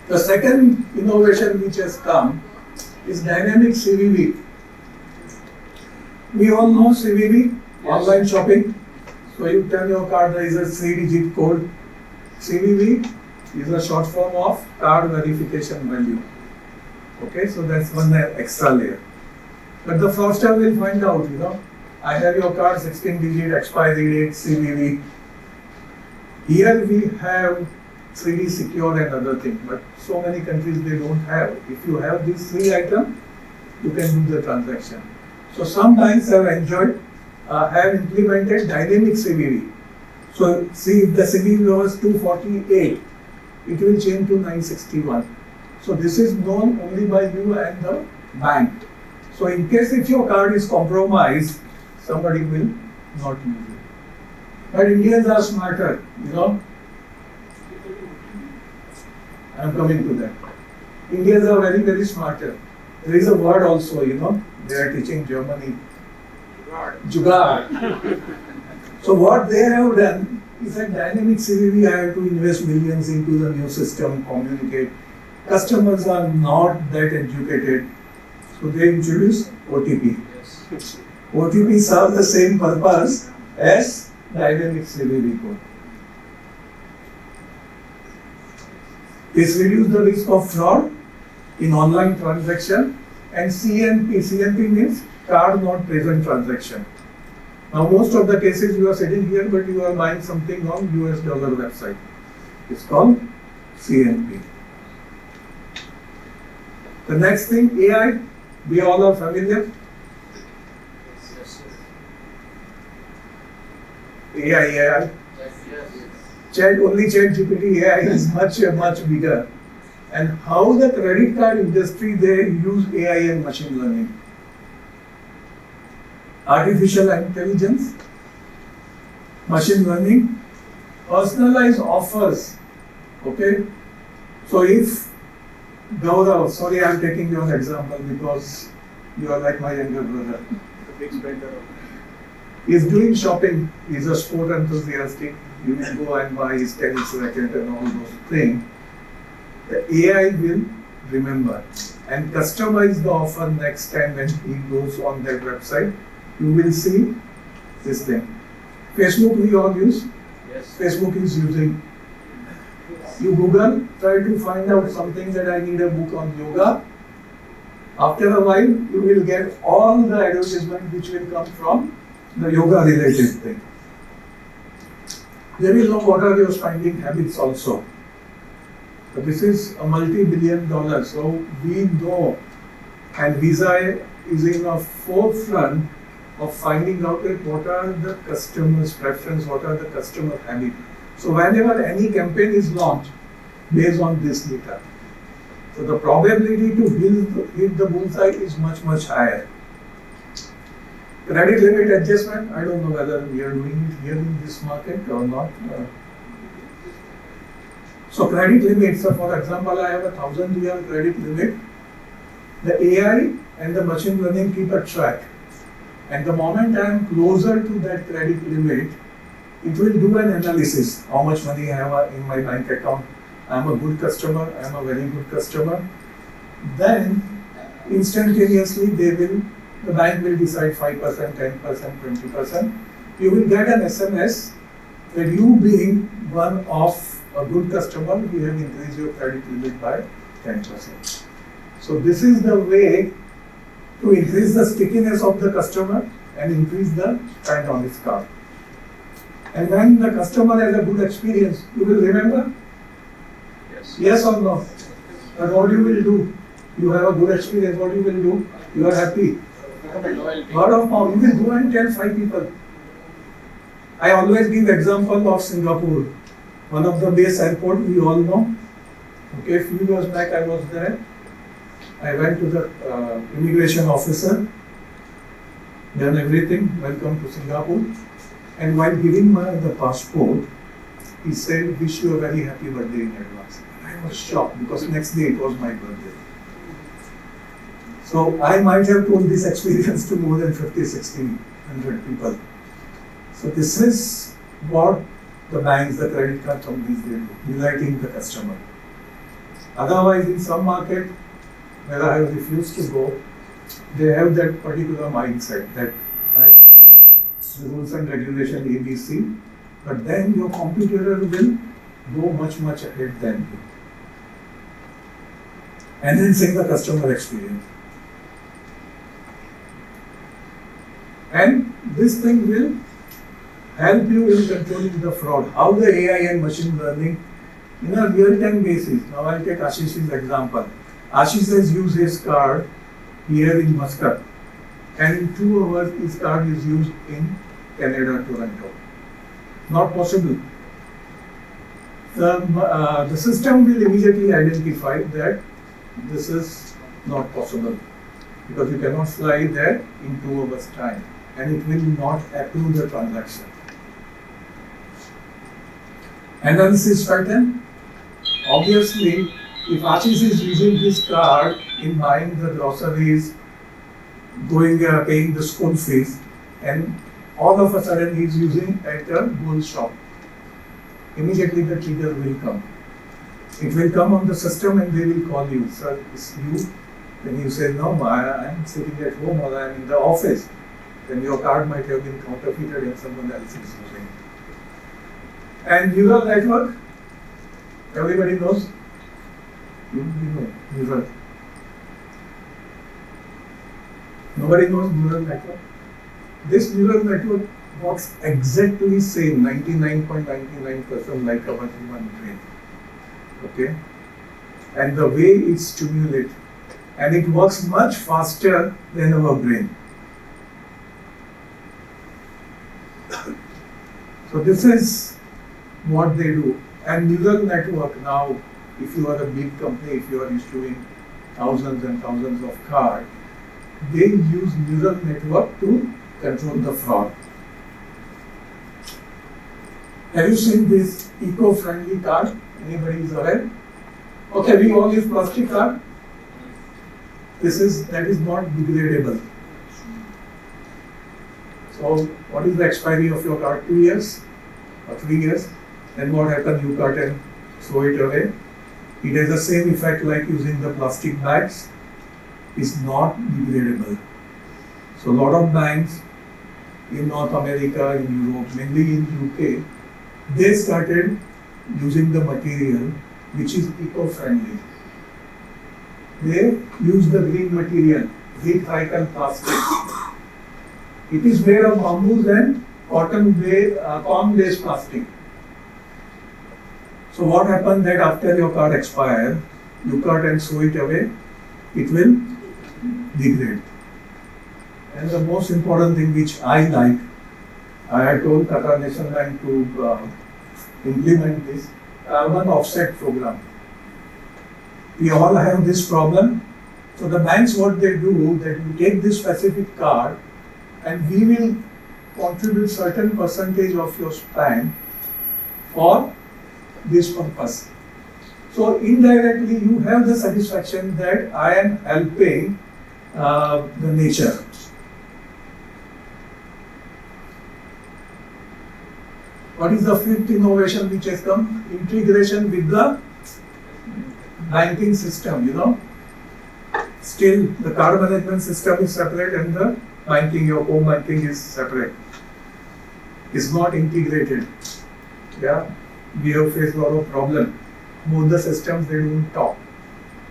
[SPEAKER 5] The second innovation which has come is dynamic CVV. We all know CVV, online shopping. So you tell your card there is a 3-digit code. CVV is a short form of card verification value. Okay, so that's one extra layer. But the fraudster will find out, you know, I have your card 16-digit expiry date, CVV. Here we have 3D secure and other things, but so many countries they don't have. If you have these 3 items, you can do the transaction. So some banks have have implemented dynamic CVV. So see, if the CVV was 248, it will change to 961. So this is known only by you and the bank. So in case if your card is compromised, somebody will not use it. But Indians are smarter, you know. I am coming to that. Indians are very, very smarter. There is a word also, you know, they are teaching Germany. Jugaad. So what they have done is that dynamic CVV, I have to invest millions into the new system, communicate. Customers are not that educated. So they introduce OTP. OTP serve the same purpose as dynamic CVV code. This reduces the risk of fraud in online transaction and CNP. CNP means card not present transaction. Now most of the cases you are sitting here but you are buying something on US dollar website. It's called CNP. The next thing, AI, we all are familiar. AI. Only Chat GPT AI is much bigger. And how the credit card industry, they use AI and machine learning. Artificial intelligence, machine learning, personalized offers. Okay? So if Gaurav, sorry I'm taking your example because you are like my younger brother.
[SPEAKER 9] The big spender.
[SPEAKER 5] He's doing shopping, he's a sport enthusiastic, you will go and buy his tennis racket and all those things. The AI will remember and customize the offer next time when he goes on that website. You will see this thing. Facebook we all use.
[SPEAKER 9] Yes.
[SPEAKER 5] Facebook is using. You Google, try to find out something that I need a book on yoga. After a while, you will get all the advertisement which will come from the yoga related thing. They will know what are your spending habits also. So this is a multi-billion dollar. So we know, and Visa is in a forefront of finding out that what are the customers' preference, what are the customer habits. So whenever any campaign is launched based on this data, so the probability to hit the bullseye is much higher. Credit limit adjustment, I don't know whether we are doing it here in this market or not. So credit limit, so for example, I have a 1,000 real credit limit. The AI and the machine learning keep a track. And the moment I am closer to that credit limit, it will do an analysis. How much money I have in my bank account. I am a good customer, I am a very good customer. Then instantaneously the bank will decide 5%, 10%, 20%. You will get an SMS that you being one of a good customer, we have increased your credit limit by 10%. So this is the way to increase the stickiness of the customer and increase the spend on his card. And when the customer has a good experience, you will remember? Yes or no? But what you will do? You have a good experience, what you will do? You are happy. Word of mouth, you will go and tell 5 people. I always give example of Singapore. One of the base airport we all know. Okay, a few years back I was there. I went to the immigration officer, done everything, welcome to Singapore. And while giving me the passport, he said, wish you a very happy birthday in advance. I was shocked because next day it was my birthday. So I might have told this experience to more than 50, 60, 100 people. So this is what the banks, the credit card companies, they do, delighting the customer. Otherwise, in some market where I have refused to go, they have that particular mindset that I do the rules and regulation ABC, but then your competitor will go much ahead than you. Enhancing the customer experience. And this thing will help you in controlling the fraud. How the AI and machine learning in a real-time basis. Now I'll take Ashish's example. Ashish has used his card here in Muscat, and in 2 hours his card is used in Canada, Toronto. Not possible. The system will immediately identify that this is not possible because you cannot fly there in 2 hours time, and it will not approve the transaction. Analysis pattern. Obviously, if Ashish is using his card in buying the groceries, paying the school fees, and all of a sudden he is using at a gold shop, immediately the trigger will come. It will come on the system and they will call you, sir, it's you. Then you say, no, I am sitting at home or I am in the office. Then your card might have been counterfeited and someone else is using. And neural network, everybody knows. You know, neural. Nobody knows neural network. This neural network works exactly same, 99.99% like our human brain. Okay? And the way it stimulates, and it works much faster than our brain. So this is what they do. And neural network now, if you are a big company, if you are issuing thousands and thousands of cards, they use neural network to control the fraud. Have you seen this eco-friendly card? Anybody is aware? Okay, we all use plastic card. That is not degradable. So what is the expiry of your card? 2 years or 3 years? Then what happens? You cut and throw it away. It has the same effect like using the plastic bags. It's not degradable. So a lot of banks in North America, in Europe, mainly in UK, they started using the material which is eco-friendly. They use the green material, recycled plastic. It is made of bamboo and corn-based plastic. So what happens that after your card expires, you cut and throw it away, it will degrade. And the most important thing which I like, I had told Qatar National Bank to implement this carbon offset program. We all have this problem. So the banks, what they do, that we take this specific card and we will contribute certain percentage of your spend for this purpose. So indirectly you have the satisfaction that I am helping the nature. What is the fifth innovation which has come? Integration with the banking system, Still, the card management system is separate and the banking, your home banking is separate. It's not integrated. Yeah, we have faced a lot of problem. Both the systems, they don't talk.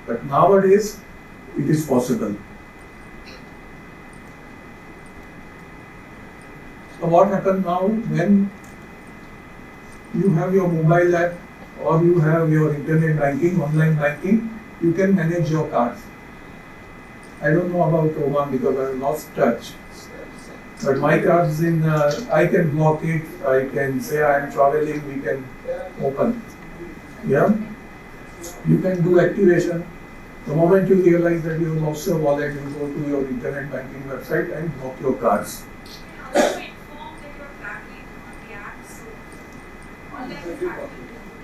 [SPEAKER 5] But nowadays, it is possible. So what happens now when you have your mobile app or you have your internet banking, online banking, you can manage your cards. I don't know about Oman because I lost touch. But my cards I can block it, I can say I am traveling, we can open. Yeah? You can do activation. The moment you realize that you lost your wallet, you go to your internet banking website and block your cards.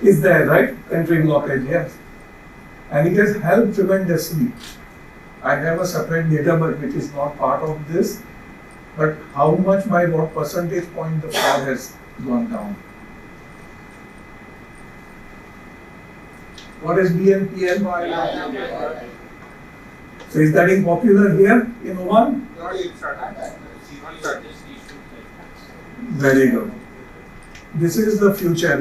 [SPEAKER 5] Is there, right? Country blockage, yes. And it has helped tremendously. I have a separate data but which is not part of this, but how much by what percentage point the fraud has gone down. What is BNPL? So is that popular here in Oman? Very good. This is the future,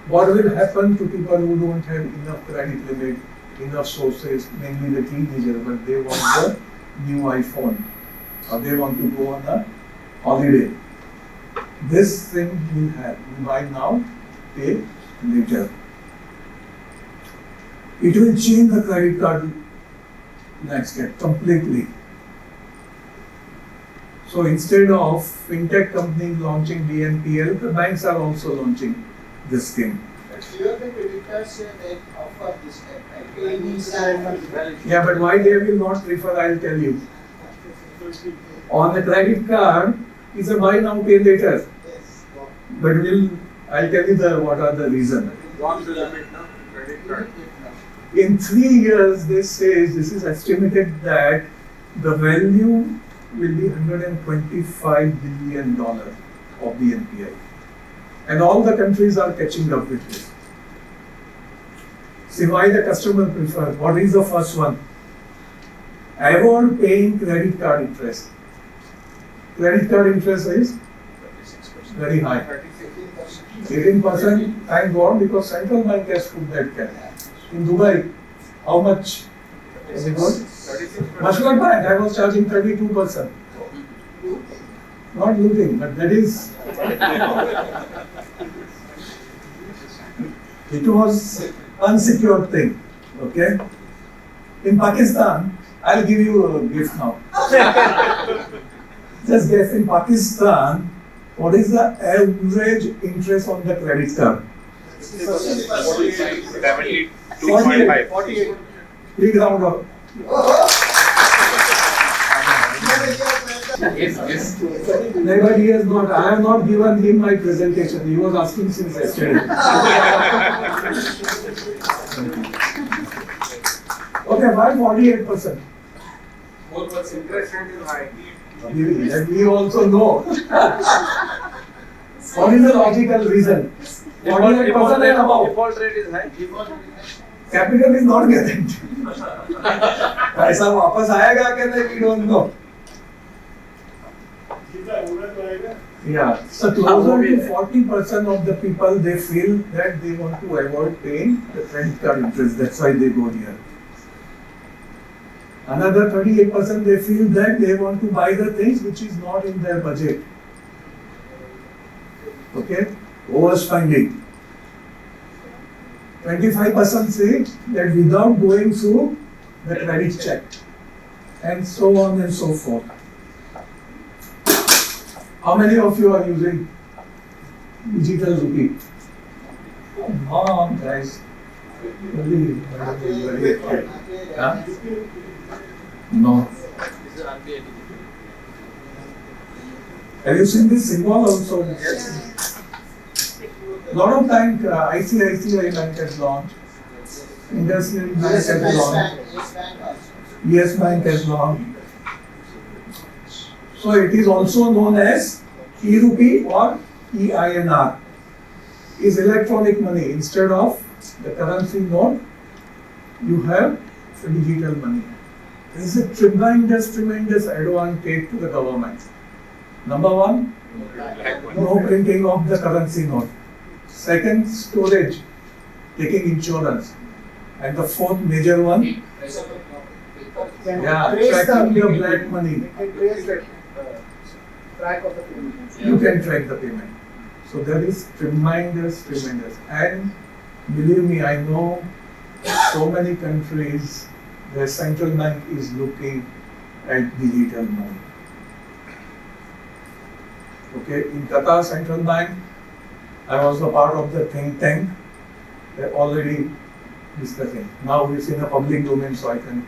[SPEAKER 5] What will happen to people who don't have enough credit limit, enough sources, mainly the teenager, but they want the new iPhone or they want to go on a holiday. This thing will have, you buy now, pay later. It will change the credit card landscape completely. So instead of fintech companies launching BNPL, the banks are also launching this scheme.
[SPEAKER 9] Here the creditors they offer this type.
[SPEAKER 5] Yeah, but why they will not prefer, I'll tell you. On the credit card, it's a buy now, pay later.
[SPEAKER 9] Yes.
[SPEAKER 5] But I'll tell you what are the reasons.
[SPEAKER 9] What's the limit now? Credit card.
[SPEAKER 5] In 3 years, this is estimated that the value will be $125 billion of BNPL. And all the countries are catching up with this. See why the customer prefers. What is the first one? Avoid paying credit card interest. Credit card interest is very high. 18%, thank God, because central bank has put that cap. In Dubai, how much? Is it good? Muscat Bank, I was charging 32%. Not looting, but that is. It was unsecured thing. Okay. In Pakistan, I'll give you a gift now. Just guess, in Pakistan, what is the average interest on the credit card?
[SPEAKER 6] 72.5.
[SPEAKER 5] 48. Big round of.
[SPEAKER 1] Yes.
[SPEAKER 5] No, but he has not. I have not given him my presentation. He was asking since yesterday. Okay, why 48%?
[SPEAKER 9] 4% interest rate is high.
[SPEAKER 5] We also know. What is the logical reason? 48% and above.
[SPEAKER 9] Default rate is high.
[SPEAKER 5] Capital is not guaranteed. पैसा वापस आएगा कि नहीं? We don't know. Yeah, so closer to 40% of the people, they feel that they want to avoid paying the credit card interest. That's why they go here. Another 38% they feel that they want to buy the things which is not in their budget. Okay, overspending. 25% say that without going through the credit check, and so on and so forth. How many of you are using digital rupee? Come on, guys. Huh? No. Have you seen this symbol also? Yes. Lot of time ICICI Bank has launched, Industrial Bank has launched, Yes Bank has launched. So it is also known as e-rupee or EINR. Is electronic money. Instead of the currency note, you have digital money. This is a tremendous advantage to the government. Number one, no printing of the currency note. Second, storage, taking insurance. And the fourth major one, tracking your black money.
[SPEAKER 9] Track of the payment.
[SPEAKER 5] You can track the payment. So that is tremendous. And believe me, I know so many countries, the central bank is looking at digital money. Okay, in Qatar Central Bank, I was a part of the think tank. They're already discussing. Now it's in the public domain, so I can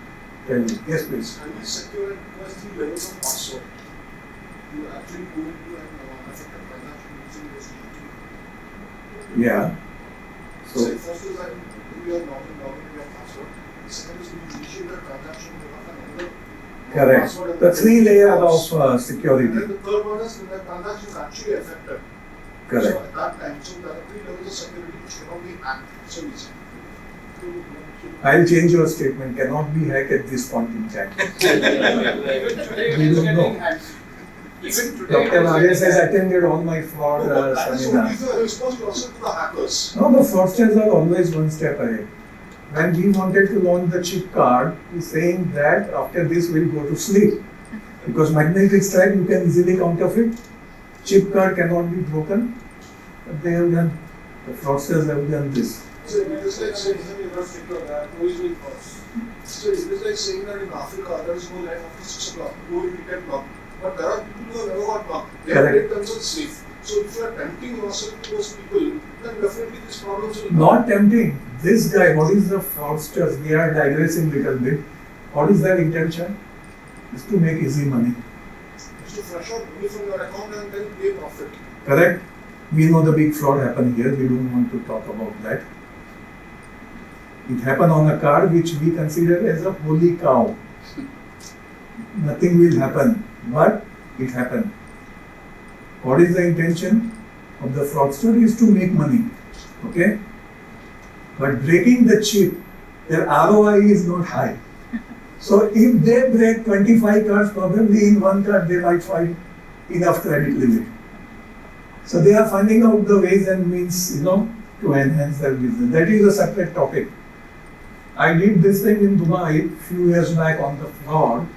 [SPEAKER 5] tell you. Yes, please.
[SPEAKER 6] Can we secure it because 3 levels of password? You actually go into an affected transaction using those two.
[SPEAKER 5] Yeah.
[SPEAKER 6] So first is that you are logging your password. Second is when you initiate the transaction, you have another
[SPEAKER 5] Correct.
[SPEAKER 6] password.
[SPEAKER 5] The 3 layers of
[SPEAKER 6] And
[SPEAKER 5] security.
[SPEAKER 6] then the third one is when the transaction is actually affected.
[SPEAKER 5] Correct.
[SPEAKER 6] So at that time, so there are 3 levels of security which cannot be hacked so easily.
[SPEAKER 5] I'll change your statement. Cannot be hacked at this point in time. We don't know. Dr. Rajesh has attended all my fraud
[SPEAKER 6] That is what
[SPEAKER 5] seminars.
[SPEAKER 6] is the response also to the hackers.
[SPEAKER 5] No, the fraudsters are always one step ahead. When we wanted to launch the chip card, he's saying that after this we'll go to sleep. Because magnetic stripe you can easily counterfeit. Chip card cannot be broken. But they have done, the fraudsters have done this.
[SPEAKER 6] So it is like saying that you not secure that, who is doing first? So it is like saying that in Africa there is no line after 6 o'clock, go in at 10 o'clock. But there are people who have never got marked. They have
[SPEAKER 5] Correct.
[SPEAKER 6] made themselves safe. So if you are tempting yourself to those people, then definitely these problems will
[SPEAKER 5] Not tempting. This guy, what is the fraudsters? We are digressing little bit. What is their intention? Is to make easy money.
[SPEAKER 6] It's to flush out money from your account and then pay profit.
[SPEAKER 5] Correct? We know the big fraud happened here. We don't want to talk about that. It happened on a card which we consider as a holy cow. Nothing will happen, but it happened. What is the intention of the fraudster is to make money. Okay? But breaking the chip, their ROI is not high. So if they break 25 cards, probably in one card they might find enough credit limit. So they are finding out the ways and means, to enhance their business. That is a separate topic. I did this thing in Dubai few years back on the fraud,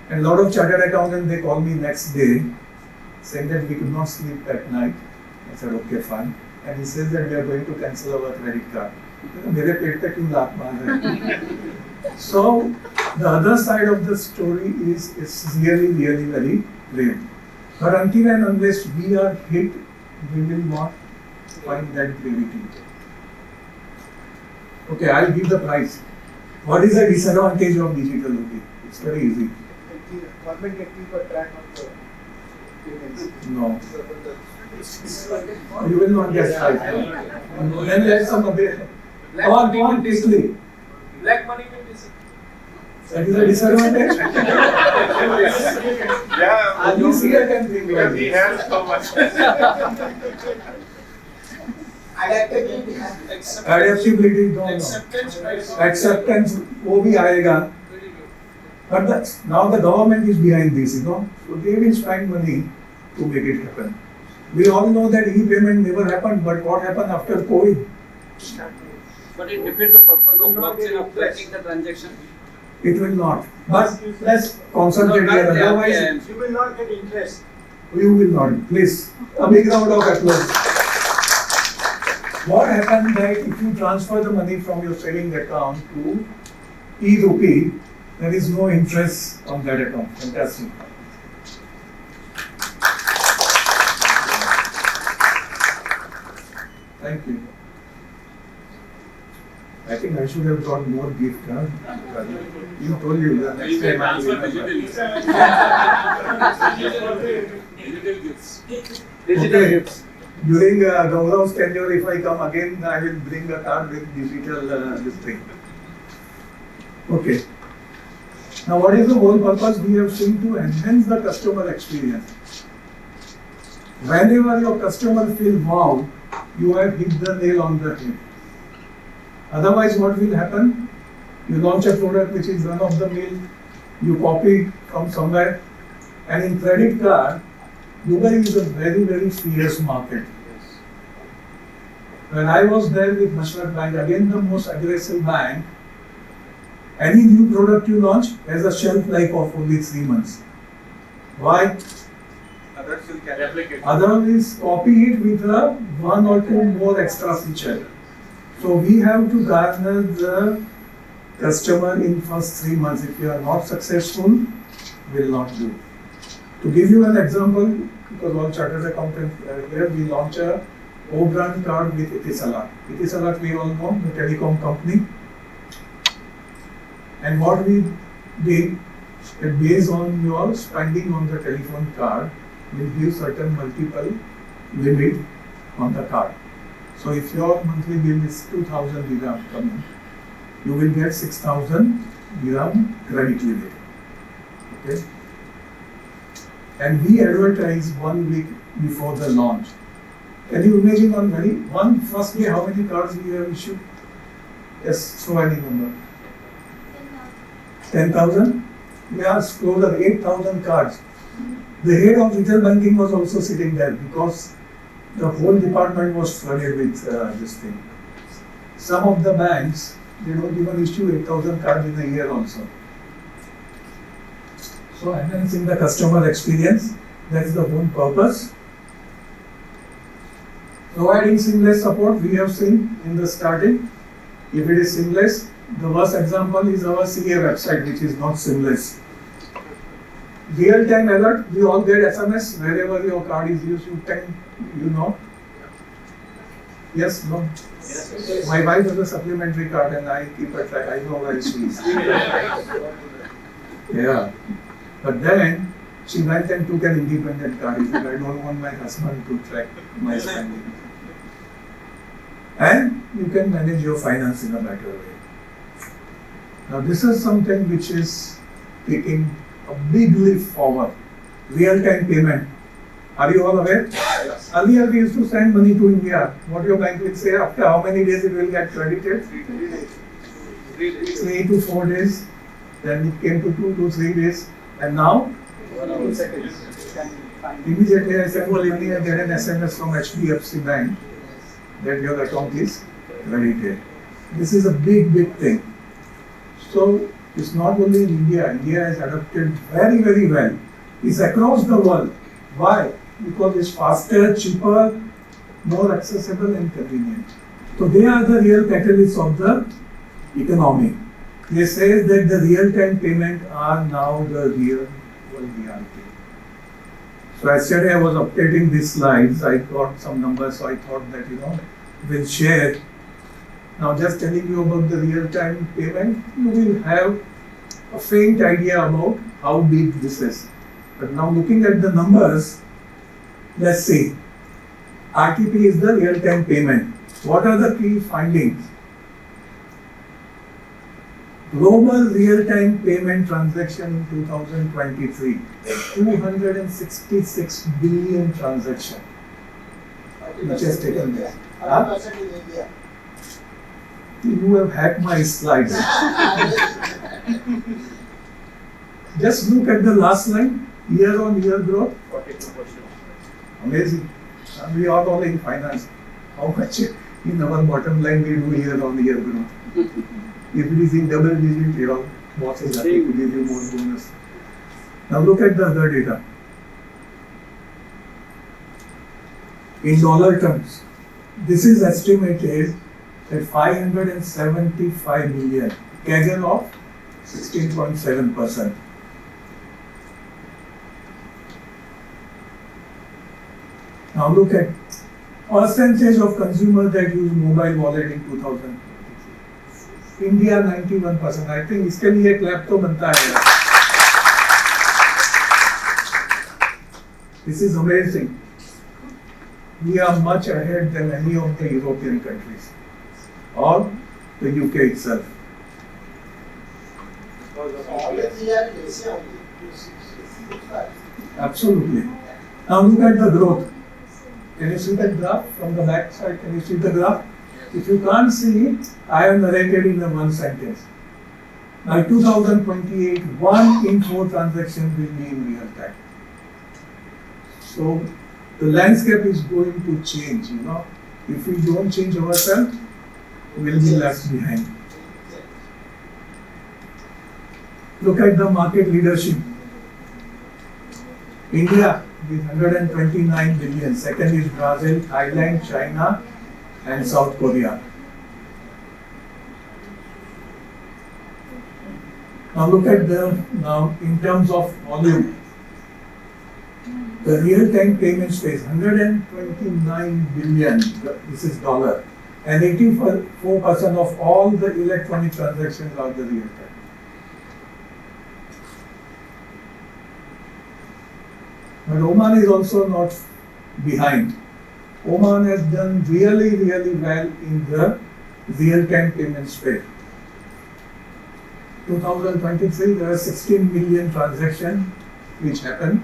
[SPEAKER 5] and a lot of chartered accountants, they call me next day saying that we could not sleep at night. I said, okay, fine. And he says that we are going to cancel our credit card. मेरे पेट पे क्यों लात मार रहे हैं? So the other side of the story is really very grave. But until and unless we are hit, we will not find that gravity. Okay, I'll give the price. What is the disadvantage of digital OP? It's very easy.
[SPEAKER 9] Government can keep a track of the payments.
[SPEAKER 5] No. You will not get price. Then there's some other. Come on, quickly.
[SPEAKER 9] Black money will be.
[SPEAKER 5] That is a disadvantage.
[SPEAKER 3] Yeah,
[SPEAKER 5] Only CA can think like
[SPEAKER 3] because he
[SPEAKER 5] this.
[SPEAKER 3] has so much.
[SPEAKER 5] Adaptability, no.
[SPEAKER 9] Acceptance price.
[SPEAKER 5] Acceptance, वो भी आएगा. But now the government is behind this, So they will spend money to make it happen. We all know that e-payment never happened, but what happened after COVID?
[SPEAKER 10] But it defeats the purpose of blockchain of tracking the transaction.
[SPEAKER 5] It will not. But let's concentrate here. Otherwise,
[SPEAKER 9] You will not get interest.
[SPEAKER 5] you will not. Please, a big round of applause. What happened that if you transfer the money from your saving account to e-rupee, there is no interest on that account. Fantastic. Thank you. I think I should have brought more gift. You told you that next time I will remember.
[SPEAKER 10] Digital gifts.
[SPEAKER 5] Okay. During Gaurav's tenure, if I come again, I will bring a card with digital this thing. Okay. Now, what is the whole purpose? We have seen to enhance the customer experience. Whenever your customer feel wow, you have hit the nail on the head. Otherwise, what will happen? You launch a product which is run of the mill, you copy from somewhere, and in credit card, Dubai is a very fierce market. When I was there with Muscat Bank, again the most aggressive bank, any new product you launch has a shelf life of only 3 months. Why?
[SPEAKER 3] Others will replicate.
[SPEAKER 5] Otherwise, copy it with a 1 or 2 more extra feature. So we have to garner the customer in first 3 months. If you are not successful, will not do. To give you an example, because all chartered accountants are here, we launch a O-brand card with Etisalat. Etisalat, we all know, the telecom company. And what we did, that based on your spending on the telephone card, will give certain multiple limit on the card. So if your monthly bill is 2,000 dirham coming, you will get 6,000 dirham credit limit. Okay? And we advertise 1 week before the launch. Can you imagine on first day how many cards we have issued? Yes, throw any number. 10,000? Yeah, closer, 8,000 cards. The head of retail banking was also sitting there because the whole department was flooded with this thing. Some of the banks, they don't even issue 8,000 cards in a year also. So enhancing the customer experience, that is the whole purpose. Providing seamless support, we have seen in the starting. If it is seamless, the worst example is our CA website, which is not seamless. Real-time alert, we all get SMS wherever your card is used, you can, Yes, no? Yes. My wife has a supplementary card and I keep a track, I know where she is. Yeah. But then, she went and took an independent card. She said, I don't want my husband to track my spending. And you can manage your finance in a better way. Now this is something which is taking a big leap forward. Real-time payment. Are you all aware? Yes. Earlier we used to send money to India. What your bank will say, after how many days it will get credited?
[SPEAKER 10] 3 days.
[SPEAKER 5] 3 to 4 days. Then it came to 2 to 3 days. And now?
[SPEAKER 10] 2 seconds.
[SPEAKER 5] Immediately I send money and get an SMS from HDFC Bank that your account is credited. This is a big, big thing. So it's not only in India. India has adopted very, very well. It's across the world. Why? Because it's faster, cheaper, more accessible and convenient. So they are the real catalysts of the economy. They say that the real-time payment are now the real world reality. So yesterday I was updating these slides. I got some numbers, so I thought that we'll share. Now just telling you about the real-time payment, you will have a faint idea about how big this is. But now looking at the numbers, let's see. RTP is the real-time payment. What are the key findings? Global real-time payment transaction in 2023, 266 billion transaction, which has taken place. Huh? You have hacked my slides. Just look at the last line, year-on-year growth.
[SPEAKER 9] 42%.
[SPEAKER 5] Amazing. We are all in finance. How much in our bottom line we do year-on-year growth? If it is in double digit, your boss is happy to give you more bonus. Now look at the other data. In dollar terms, this is estimated at 575 million, CAGR of 16.7%. Now look at percentage of consumers that use mobile wallet in 2023. India 91%. I think इसके लिए clap तो बनता है. This is amazing. We are much ahead than any of the European countries or the UK itself. Absolutely. Now look at the growth. Can you see that graph from the back side? Can you see the graph? If you can't see it, I have narrated in one sentence. By 2028, 1 in 4 transactions will be in real time. So the landscape is going to change, If we don't change ourselves, we'll be left behind. Look at the market leadership. India with 129 billion. Second is Brazil, Thailand, China, and South Korea. Now look at in terms of volume. The real-time payment space, 129 billion, this is dollar, and 84% of all the electronic transactions are the real-time. But Oman is also not behind. Oman has done really, really well in the real-time payment space. 2023, there are 16 million transactions which happened.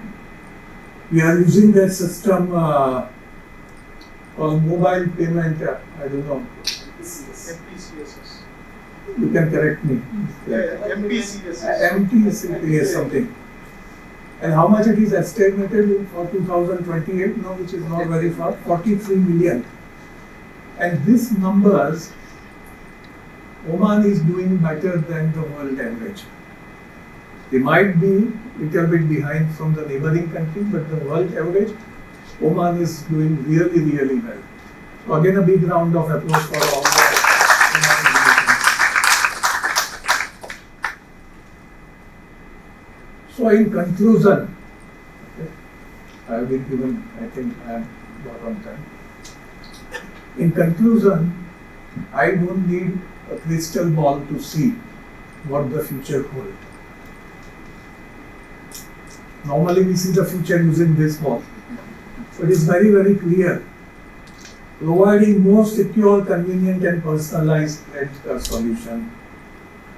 [SPEAKER 5] We are using that system called mobile payment, I don't know.
[SPEAKER 9] MPCSS.
[SPEAKER 5] You can correct me.
[SPEAKER 9] MPCSS.
[SPEAKER 5] MTCPS something. And how much it is estimated for 2028 now, which is not very far, 43 million. And these numbers, Oman is doing better than the world average. They might be a little bit behind from the neighboring countries, but the world average, Oman is doing really, really well. So again, a big round of applause for all the Oman nations. So in conclusion, I have been given, I think I am not on time. In conclusion, I don't need a crystal ball to see what the future holds. Normally we see the future using this ball. So it is very, very clear. Providing more secure, convenient and personalized credit card solution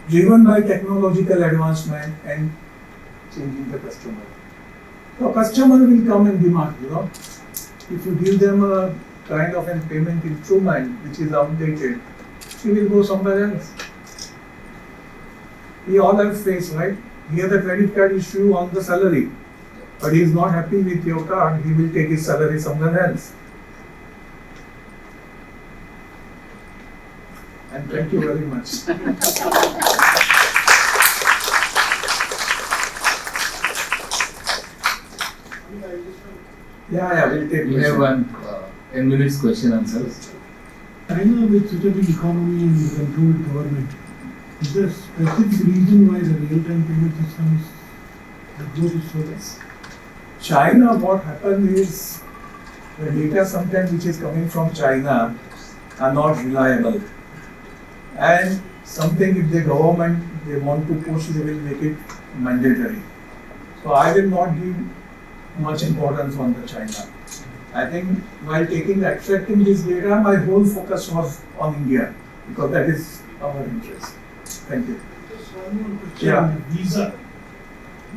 [SPEAKER 5] driven by technological advancement and changing the customer. So customer will come and demand, If you give them a kind of a payment instrument which is outdated, he will go somewhere else. We all have faced, right? Here the credit card issue on the salary, but he is not happy with your card, he will take his salary somewhere else. And Thank you very much. Yeah, we'll take
[SPEAKER 1] We have one 10 minutes question answers.
[SPEAKER 9] China with such a big economy and controlled government, is there a specific reason why the real-time payment system is, the growth is so less?
[SPEAKER 5] China, what happened is the data sometimes which is coming from China are not reliable. And something if the government they want to push, they will make it mandatory. So I will not give much importance on the China. I think while extracting this data, my whole focus was on India because that is our interest. Thank you.
[SPEAKER 9] Just one more question.
[SPEAKER 5] Yeah.
[SPEAKER 9] Visa.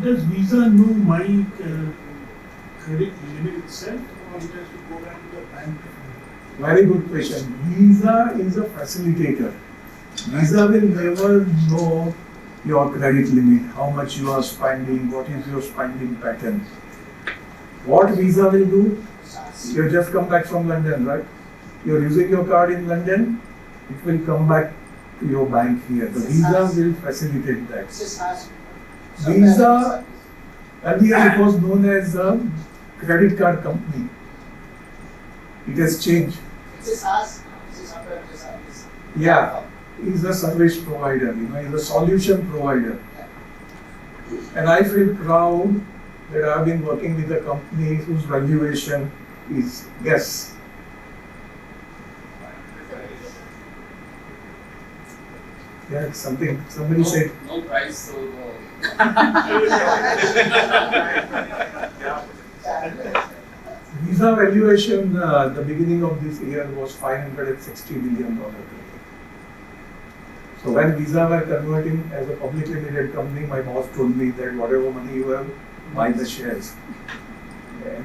[SPEAKER 9] Does Visa know my credit limit itself, or it has to go back to the bank?
[SPEAKER 5] Very good question. Visa is a facilitator. Visa will never know your credit limit, how much you are spending, what is your spending pattern. What Visa will do? You just come back from London, right? You're using your card in London, it will come back to your bank here. The Visa will facilitate that. Visa, earlier it was known as a credit card company. It has changed. Yeah, is a service provider, is a solution provider. And I feel proud that I've been working with a company whose valuation is yes. Yeah, somebody said.
[SPEAKER 10] No price, so no.
[SPEAKER 5] Visa valuation, the beginning of this year was $560 billion. So when Visa were converting as a publicly limited company, my boss told me that whatever money you have, buy the shares. And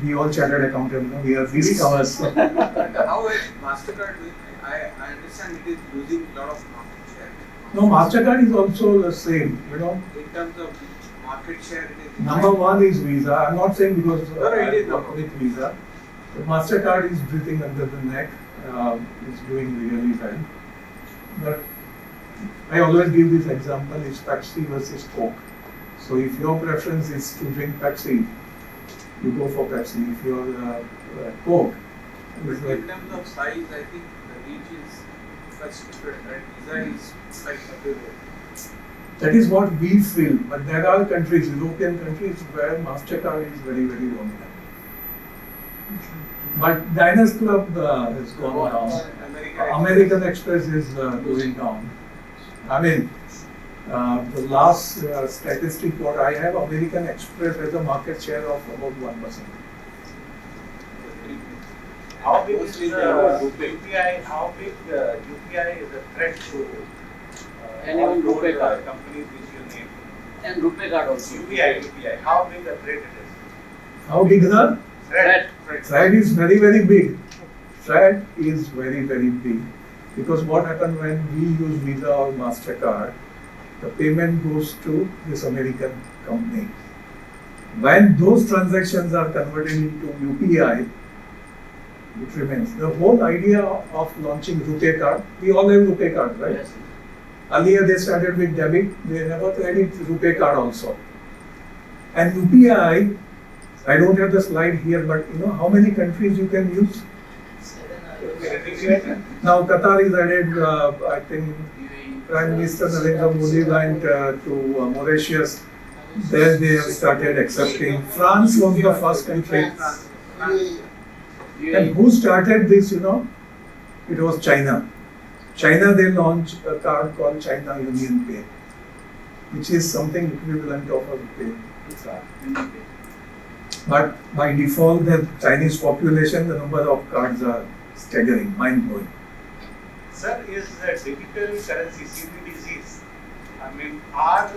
[SPEAKER 5] we all chartered accountants, we are risk averse.
[SPEAKER 10] How is MasterCard doing? I understand it is losing a lot of market share.
[SPEAKER 5] No, MasterCard is also the same,
[SPEAKER 10] In terms of market share, it is.
[SPEAKER 5] Number one is Visa. I'm not saying because
[SPEAKER 10] No, it is
[SPEAKER 5] I work
[SPEAKER 10] number
[SPEAKER 5] with Visa. But MasterCard is breathing under the neck. It's doing really well. But I always give this example: it's Pepsi versus Coke. So if your preference is to drink Pepsi, you go for Pepsi. If you're Coke, it's like
[SPEAKER 10] In terms of size, I think the reach is such different, right? Visa is like everywhere.
[SPEAKER 5] that is what we feel. But there are countries, European countries, where MasterCard is very, very dominant. But Diners Club has gone down. American Express is going down. I mean, the last statistic what I have, American Express has a market share of about 1%.
[SPEAKER 11] How big is UPI? How big UPI is a threat to
[SPEAKER 10] And even
[SPEAKER 11] all
[SPEAKER 10] RuPay card.
[SPEAKER 11] companies which you name?
[SPEAKER 10] And RuPay card also.
[SPEAKER 11] UPI. How big a threat it is?
[SPEAKER 5] How big the
[SPEAKER 11] Threat.
[SPEAKER 5] threat is? Very, very big. Threat is very, very big. Because what happens when we use Visa or MasterCard, the payment goes to this American company. When those transactions are converted into UPI, it remains. The whole idea of launching RuPay card, we all have RuPay card, right?
[SPEAKER 10] Yes.
[SPEAKER 5] Earlier they started with debit, they never tried RuPay card also. And UPI, I don't have the slide here, but how many countries you can use? Now Qatar is added, I think Prime Minister Narendra Modi went to Mauritius. There they have started accepting. France was the first country. And who started this, It was China. China, they launched a card called China Union Pay, which is something equivalent of a RuPay card. But by default, the Chinese population, the number of cards are staggering, mind-blowing.
[SPEAKER 11] Sir, is digital currency CBDCs? I mean, are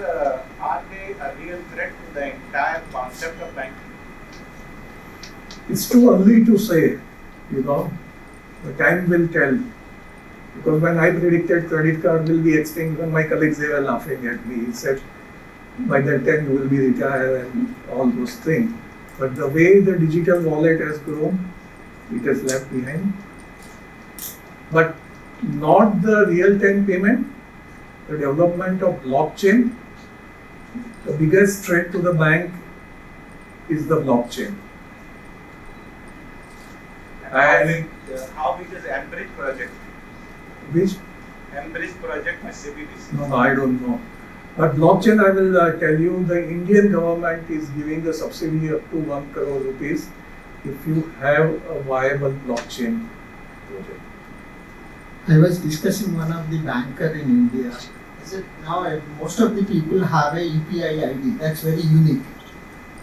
[SPEAKER 11] they a real threat to the entire concept of banking?
[SPEAKER 5] It's too early to say, The time will tell. Because when I predicted credit card will be extinct, when my colleagues they were laughing at me. He said, by that time you will be retired and all those things. But the way the digital wallet has grown, it has left behind. But not the real-time payment, the development of blockchain. The biggest threat to the bank is the blockchain. And
[SPEAKER 11] How big is Enrich project?
[SPEAKER 5] which,
[SPEAKER 11] Enrich project with CBDC?
[SPEAKER 5] no, I don't know. But blockchain, I will tell you, the Indian government is giving the subsidy up to 1 crore rupees if you have a viable blockchain project.
[SPEAKER 12] I was discussing one of the banker in India. I said now most of the people have a UPI ID. That's very unique.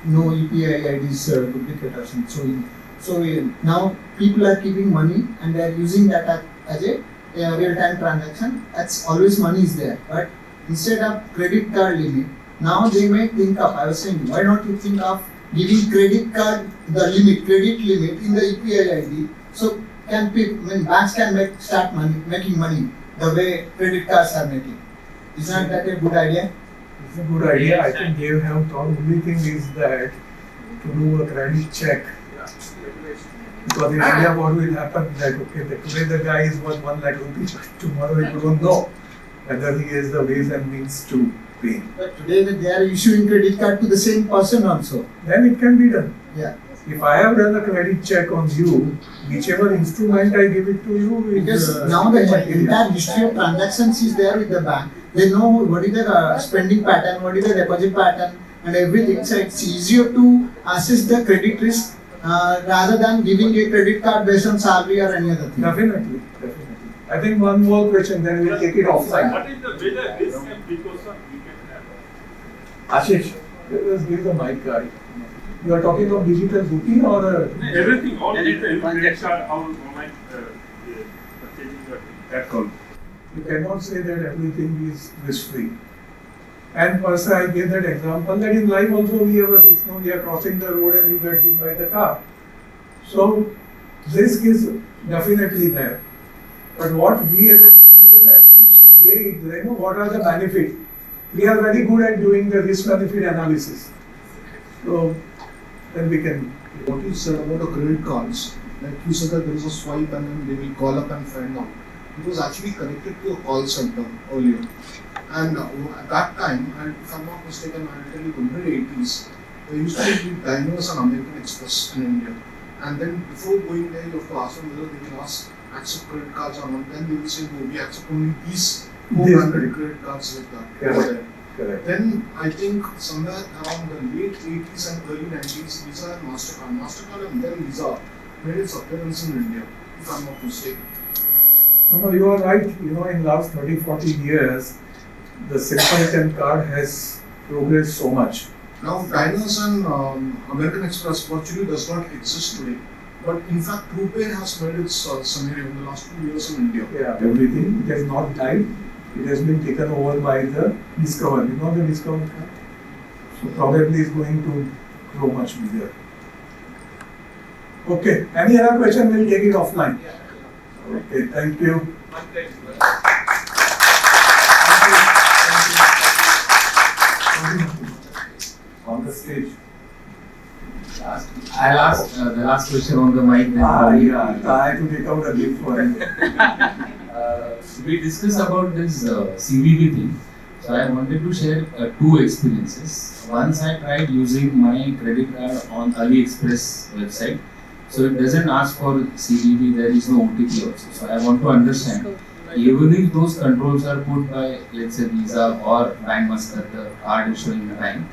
[SPEAKER 12] No UPI ID is duplicate or something. So now people are keeping money and they are using that as a real-time transaction. That's always money is there. But instead of credit card limit, now they may think of. I was saying, why don't you think of giving credit card credit limit in the UPI ID? So can people, banks can start making money the way credit cards are making. Isn't that a good idea?
[SPEAKER 5] It's a good idea. I think they have thought. Only thing is that to do a credit check. Because in India, what will happen that today the guy is worth 1 lakh rupees, but tomorrow you don't know whether he has the ways and means to pay.
[SPEAKER 12] But today they are issuing credit card to the same person also.
[SPEAKER 5] Then it can be done.
[SPEAKER 12] Yeah.
[SPEAKER 5] If I have done a credit check on you, whichever instrument I give it to you is
[SPEAKER 12] Because now the entire history of transactions is there with the bank. They know what is the spending pattern, what is the deposit pattern, and everything. So it's easier to assess the credit risk rather than giving a credit card based on salary or any other thing.
[SPEAKER 5] Definitely. I think one more question, then we'll take it offline.
[SPEAKER 13] What is the major risk and precaution we can have?
[SPEAKER 5] Ashish, let us give the mic card. You are talking of digital rupee or
[SPEAKER 13] Everything, all digital credit card, how online purchasing your that's all.
[SPEAKER 5] You cannot say that everything is risk-free. And first I gave that example that in life also we have a risk. Now we are crossing the road and you get hit by the car. So risk is definitely there. But what we as an individual have to weigh is, what are the benefits? We are very good at doing the risk-benefit analysis. So then we can.
[SPEAKER 6] What you said about the credit cards, like you said that there is a swipe and then they will call up and find out. It was actually connected to a call center earlier. And at that time, and if I'm not mistaken, I'll tell you the mid-80s, there used to be Diners and American Express in India. And then before going there, you have to ask them whether they will accept credit cards or not. Then they will say, no, we accept only these co-branded credit cards like that.
[SPEAKER 5] Correct.
[SPEAKER 6] Then I think somewhere around the late 80s and early 90s, Visa and MasterCard and then Visa made its appearance in India, if I'm not mistaken.
[SPEAKER 5] No, you are right. In last 30-40 years, the Simpleton card has progressed so much.
[SPEAKER 6] Now, Diners and American Express virtually does not exist today. But in fact, RuPay has made its scenario in the last 2 years in India.
[SPEAKER 5] Yeah, everything. It has not died. It has been taken over by the Discover. The Discover card? So probably is going to grow much bigger. Okay, any other question? We'll take it offline. Okay, thank you. On the stage.
[SPEAKER 1] I'll ask the last question on the mic. Then
[SPEAKER 5] I had to take out a gift for him.
[SPEAKER 1] We discussed about this CVV thing. So I wanted to share 2 experiences. Once I tried using my credit card on AliExpress website. So it doesn't ask for CVV, there is no OTP also. So I want to understand, even if those controls are put by, let's say, Visa or Bank Muscat, the card issuing bank,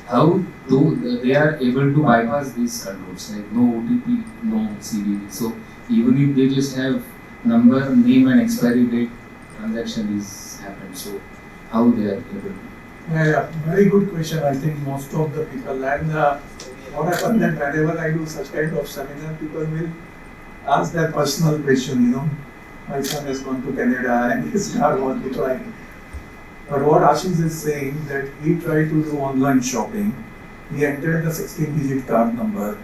[SPEAKER 1] how they are able to bypass these controls, like no OTP, no CVV. So even if they just have number, name and expiry date, transaction is happened. So how they are able to?
[SPEAKER 5] Yeah, very good question. I think most of the people, and what happens that whenever I do such kind of seminar, people will ask that personal question, my son has gone to Canada and his card was declined. But what Ashish is saying that he tried to do online shopping, he entered the 16-digit card number,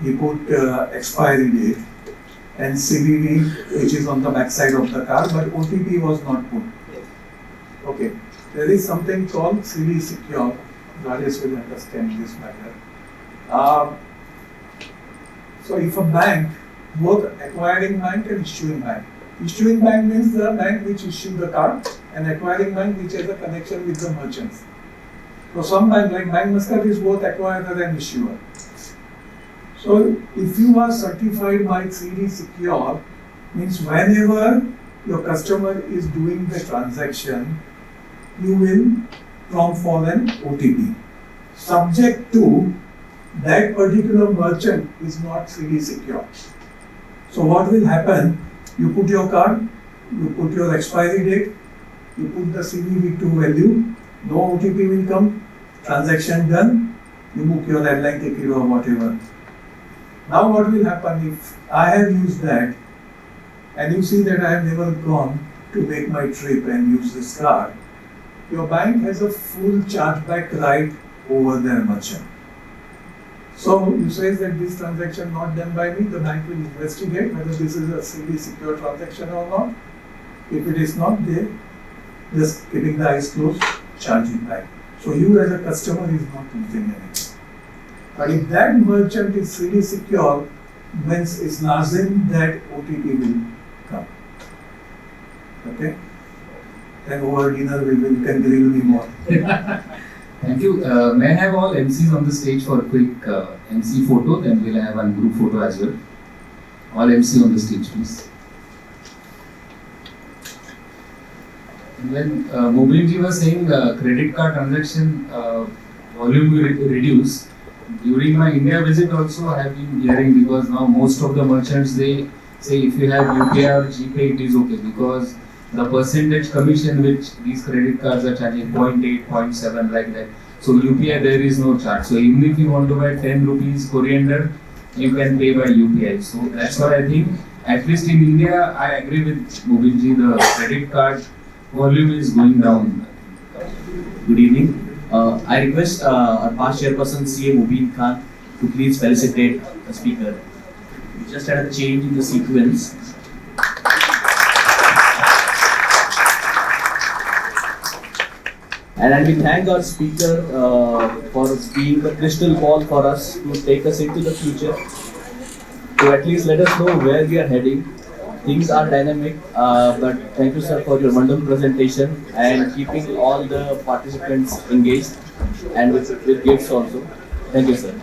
[SPEAKER 5] he put expiry date and CVV, which is on the back side of the card, but OTP was not put. Okay, there is something called CV Secure. Rajesh will understand this matter. So if a bank, both acquiring bank and issuing bank, Issuing bank means the bank which issued the card, and acquiring bank which has a connection with the merchants. So some bank like Bank Muscat is both acquirer and issuer. So if you are certified by 3D Secure, means whenever your customer is doing the transaction, you will prompt for an OTP. Subject to that particular merchant is not 3D Secure. So what will happen? You put your card, you put your expiry date, you put the CVV2 value, no OTP will come, transaction done, you book your airline ticket or whatever. Now what will happen if I have used that and you see that I have never gone to make my trip and use this card, your bank has a full chargeback right over their merchant. So you say that this transaction not done by me, the bank will investigate whether this is a 3D secure transaction or not. If it is not, they just keeping the eyes closed, charge it back. So you as a customer is not losing anything. But if that merchant is 3D secure, means it's lazim that OTP will come. Okay? Then over dinner we can grill me more.
[SPEAKER 1] Thank you. May I have all MCs on the stage for a quick MC photo, then we'll have one group photo as well. All MC on the stage, please. When Mobinji was saying credit card transaction volume will reduce, during my India visit also I have been hearing, because now most of the merchants, they say if you have UPI or GPay it is okay, because the percentage commission which these credit cards are charging 0.8, 0.7 like that. So UPI there is no charge. So even if you want to buy 10 rupees coriander, you can pay by UPI. So that's why I think, at least in India, I agree with Mobinji, the credit card volume is going down.
[SPEAKER 14] Good evening. I request our past chairperson CA Mubin Khan to please felicitate the speaker. We just had a change in the sequence. And we thank our speaker for being the crystal ball for us to take us into the future, to at least let us know where we are heading. Things are dynamic, but thank you, sir, for your wonderful presentation and keeping all the participants engaged and with gifts also. Thank you, sir.